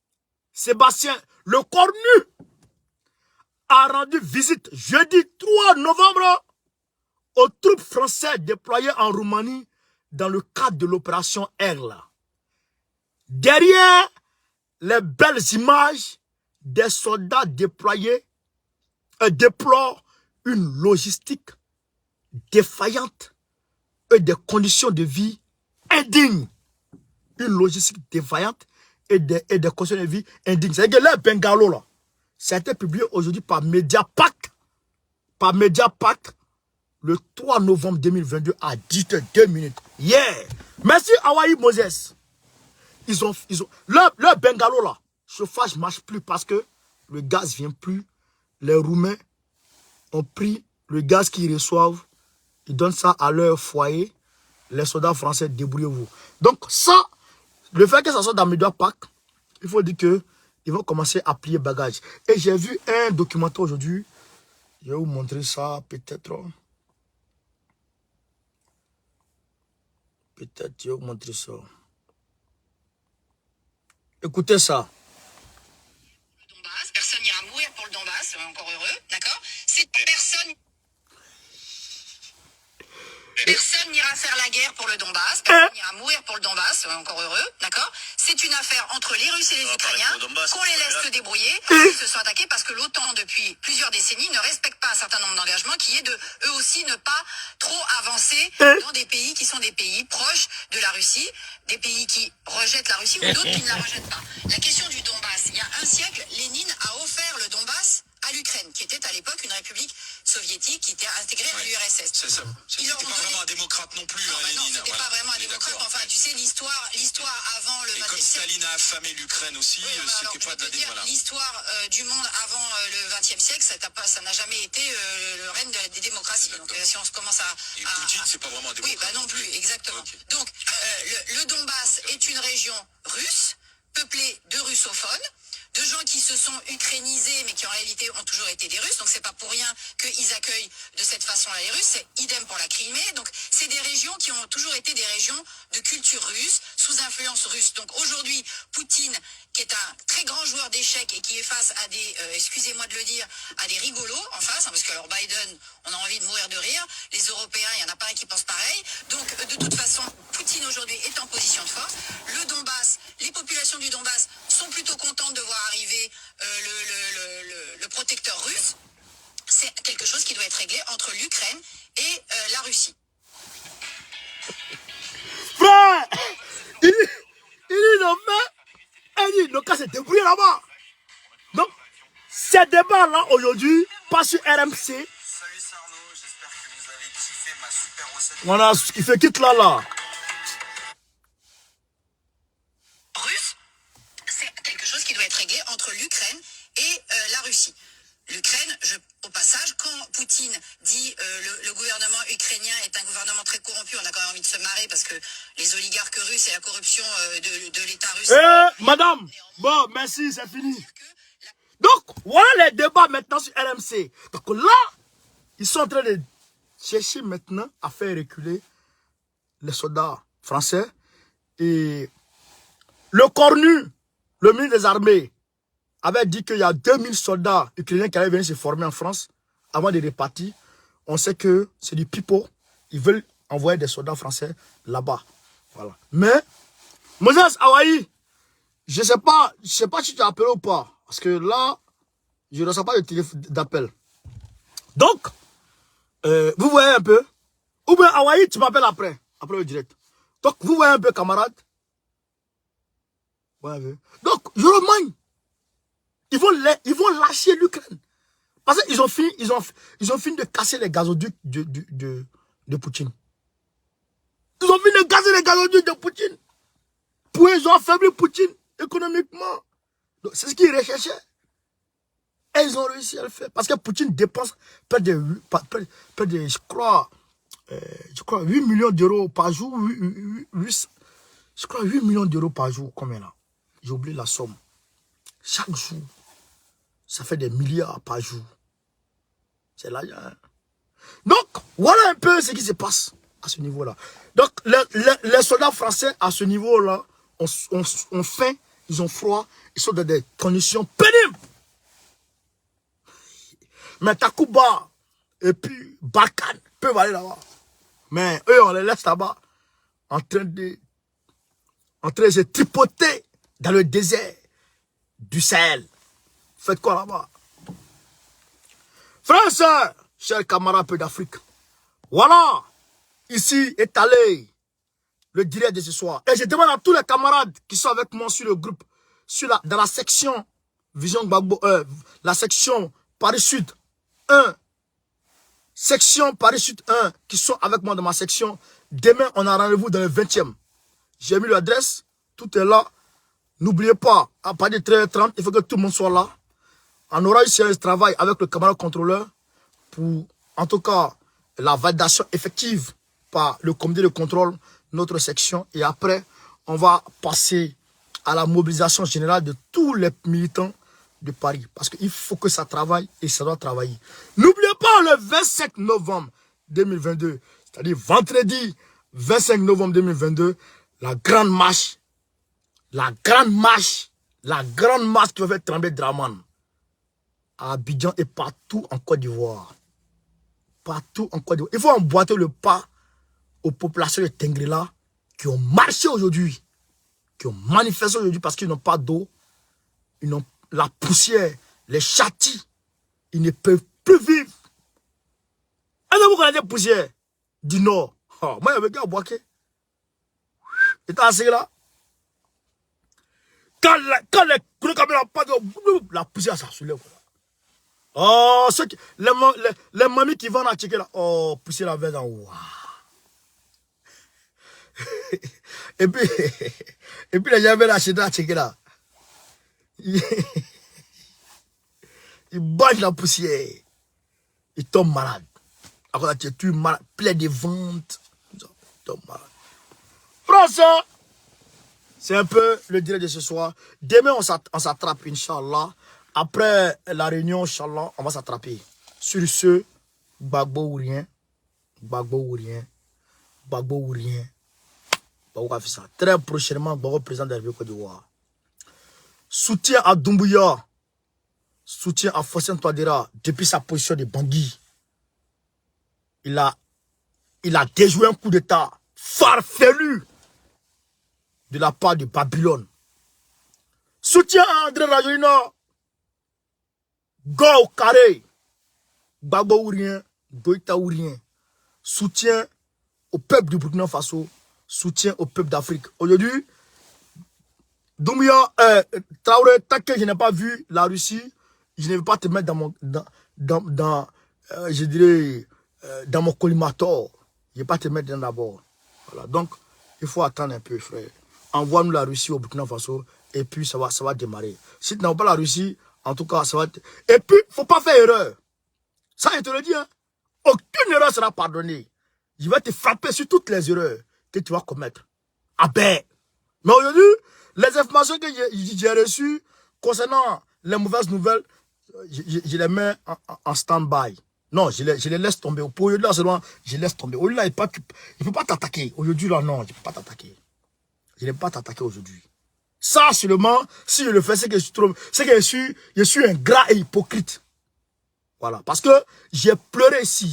Sébastien Lecornu, a rendu visite jeudi 3 novembre aux troupes françaises déployées en Roumanie dans le cadre de l'opération Aigle. Derrière les belles images des soldats déployés, déploient une logistique défaillante et des conditions de vie indignes. Une logistique défaillante et des conditions de vie indignes. C'est-à-dire que les Bengalos, là, ça a été publié aujourd'hui par Mediapack. Le 3 novembre 2022 à 10h02. Yeah! Merci Hawaii Moses. Le Bengalo là, chauffage ne marche plus parce que le gaz ne vient plus. Les Roumains ont pris le gaz qu'ils reçoivent. Ils donnent ça à leur foyer. Les soldats français, débrouillez-vous. Donc ça, le fait que ça soit dans Media Park, il faut dire que ils vont commencer à plier bagages. Et j'ai vu un documentaire aujourd'hui. Je vais vous montrer ça peut-être. Peut-être je vais vous montrer ça. Écoutez ça. Le Donbass, personne n'ira mourir pour le Donbass, encore heureux, d'accord? C'est personne. Personne n'ira faire la guerre pour le Donbass, personne n'ira mourir pour le Donbass, encore heureux, d'accord? C'est une affaire entre les Russes et les Ukrainiens, qu'on les laisse se débrouiller, qu'ils se sont attaqués parce que l'OTAN, depuis plusieurs décennies, ne respecte pas un certain nombre d'engagements, qui est de, eux aussi, ne pas trop avancer dans des pays qui sont des pays proches de la Russie, des pays qui rejettent la Russie ou d'autres qui ne la rejettent pas. La question du Donbass, il y a un siècle, Lénine a offert le Donbass à l'Ukraine, qui était à l'époque une république soviétique qui était intégrée à l'URSS. C'est ça. C'était pas vraiment un démocrate non plus, non, Lénine. non, c'était pas vraiment un démocrate. Enfin, tu sais, l'histoire avant le... Et comme Staline a affamé l'Ukraine aussi, c'était pas de la démocratie. L'histoire du monde avant le XXe siècle, ça n'a jamais été le règne des démocraties. Donc, si on se commence à... Et Poutine, c'est pas vraiment un démocrate. Oui, bah non plus, exactement. Okay. Donc, le Donbass est une région russe, peuplée de russophones, de gens qui se sont ukrainisés, mais qui en réalité ont toujours été des Russes. Donc c'est pas pour rien qu'ils accueillent de cette façon-là les Russes. C'est idem pour la Crimée. Donc c'est des régions qui ont toujours été des régions de culture russe, sous influence russe. Donc aujourd'hui, Poutine, qui est un très grand joueur d'échecs et qui est face à des, excusez-moi de le dire, à des rigolos en face, hein, parce que alors Biden, on a envie de mourir de rire. Les Européens, il y en a pas un qui pense pareil. Donc de toute façon, Poutine aujourd'hui est en position de force. Le Donbass, les populations du Donbass sont plutôt contentes de voir arriver le protecteur russe. C'est quelque chose qui doit être réglé entre l'Ukraine et la Russie. Frère, il dit non, mais il dit non, qu'à se débrouiller là-bas. Donc, ces débats-là aujourd'hui, pas sur RMC. Salut Sarno, j'espère que vous avez kiffé ma super recette. Voilà ce qui fait quitte là. Russe, c'est quelque chose qui doit être réglé entre l'Ukraine et la Russie. L'Ukraine, au passage, quand Poutine dit le gouvernement ukrainien est un gouvernement très corrompu, on a quand même envie de se marrer parce que les oligarques russes et la corruption de l'État russe... Madame, bon, merci, c'est fini. Donc, voilà les débats maintenant sur RMC. Donc là, ils sont en train de chercher maintenant à faire reculer les soldats français. Et le Cornu, le ministre des Armées, avait dit qu'il y a 2000 soldats ukrainiens qui allaient venir se former en France avant de repartir. On sait que c'est du pipeau. Ils veulent envoyer des soldats français là-bas. Voilà. Mais, Moses Hawaii, je sais pas si tu as appelé ou pas. Parce que là, je ne reçois pas de téléphone d'appel. Donc, vous voyez un peu. Ou bien Hawaii, tu m'appelles après le direct. Donc, vous voyez un peu, camarades. Ouais, donc, je remind. Ils vont lâcher l'Ukraine. Parce qu'ils ont fini de casser les gazoducs de Poutine. Ils ont fini de casser les gazoducs de Poutine. Puis ils ont affaibli Poutine économiquement. C'est ce qu'ils recherchaient. Et ils ont réussi à le faire. Parce que Poutine dépense près de je crois, 8 millions d'euros par jour. Je crois 8 millions d'euros par jour. Combien là? J'ai oublié la somme. Chaque jour, ça fait des milliards par jour. C'est là. Hein. Donc, voilà un peu ce qui se passe à ce niveau-là. Donc, les soldats français à ce niveau-là ont faim, ils ont froid, ils sont dans des conditions pénibles. Mais Takuba et puis Barkhane peuvent aller là-bas. Mais eux, on les laisse là-bas en train de se tripoter dans le désert du Sahel. Faites quoi là-bas? Frères et sœurs, chers camarades peu d'Afrique, voilà, ici est allé le direct de ce soir. Et je demande à tous les camarades qui sont avec moi sur le groupe, dans la section Vision Gbagbo, la section Paris Sud 1, section Paris Sud 1, qui sont avec moi dans ma section. Demain, on a rendez-vous dans le 20e. J'ai mis l'adresse, tout est là. N'oubliez pas, à partir de 13h30, il faut que tout le monde soit là. On aura eu un travail avec le camarade contrôleur pour, en tout cas, la validation effective par le comité de contrôle, notre section. Et après, on va passer à la mobilisation générale de tous les militants de Paris. Parce qu'il faut que ça travaille et ça doit travailler. N'oubliez pas le 25 novembre 2022, c'est-à-dire vendredi 25 novembre 2022, la grande marche qui va faire trembler Draman à Abidjan et partout en Côte d'Ivoire. Partout en Côte d'Ivoire. Il faut emboîter le pas aux populations de Tengrela qui ont marché aujourd'hui, qui ont manifesté aujourd'hui parce qu'ils n'ont pas d'eau, ils n'ont la poussière, les châtis, ils ne peuvent plus vivre. Est-ce que vous connaissez la poussière du Nord? Oh, moi, il y avait un gars à Boaké. Il était assis là. Quand les gros camions n'ont pas d'eau, la poussière, ça soulève. Oh, les mamies qui vont à checker là. Oh, poussière la veille en haut. Et puis les gens viennent acheter à checker là. Ils bâchent la poussière. Ils tombent malades. Après, tu es malade, plein de ventes. Ils tombent malades. Prends ça. C'est un peu le direct de ce soir. Demain, on s'attrape, Inch'Allah. Après la réunion, Inch'Allah, on va s'attraper. Sur ce, Gbagbo ou rien. Gbagbo ou rien. Gbagbo ou rien. Très prochainement, Gbagbo président de la République Côte d'Ivoire. Soutien à Doumbouya. Soutien à Fossène Touadéra depuis sa position de Bangui. Il a déjoué un coup d'état farfelu de la part de Babylone. Soutien à André Rajoelina. Go au carré. Gbagbo ou rien. Goïta ou rien. Soutien au peuple du Burkina Faso. Soutien au peuple d'Afrique. Aujourd'hui, Doumbouya, Traoré, tant que je n'ai pas vu la Russie, je ne vais pas te mettre je dirais, dans mon collimateur. Je ne vais pas te mettre dedans d'abord. Voilà. Donc, il faut attendre un peu, frère. Envoie-nous la Russie au Burkina Faso et puis ça va démarrer. Si tu n'as pas la Russie, en tout cas, ça va... Et puis, il ne faut pas faire erreur. Ça, je te le dis, hein. Aucune erreur sera pardonnée. Je vais te frapper sur toutes les erreurs que tu vas commettre. Ah ben. Mais aujourd'hui, les informations que j'ai reçues concernant les mauvaises nouvelles, je les mets en stand-by. Non, je les laisse tomber. Pour aujourd'hui, là, seulement, je laisse tomber. Aujourd'hui, là, il ne peut pas t'attaquer. Aujourd'hui, là, non, je ne peux pas t'attaquer. Je ne peux pas t'attaquer aujourd'hui. Ça, seulement, si je le fais, c'est que je suis un gras et hypocrite. Voilà. Parce que j'ai pleuré ici.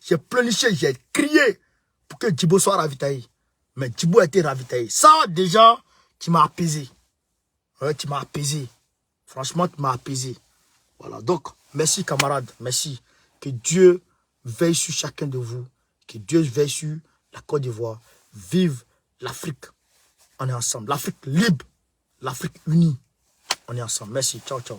J'ai pleurniché, j'ai crié pour que Djibo soit ravitaillé. Mais Djibo a été ravitaillé. Ça, déjà, tu m'as apaisé. Ouais, tu m'as apaisé. Franchement, tu m'as apaisé. Voilà. Donc, merci, camarades. Merci. Que Dieu veille sur chacun de vous. Que Dieu veille sur la Côte d'Ivoire. Vive l'Afrique. On est ensemble. L'Afrique libre. L'Afrique unie. On est ensemble. Merci. Ciao, ciao.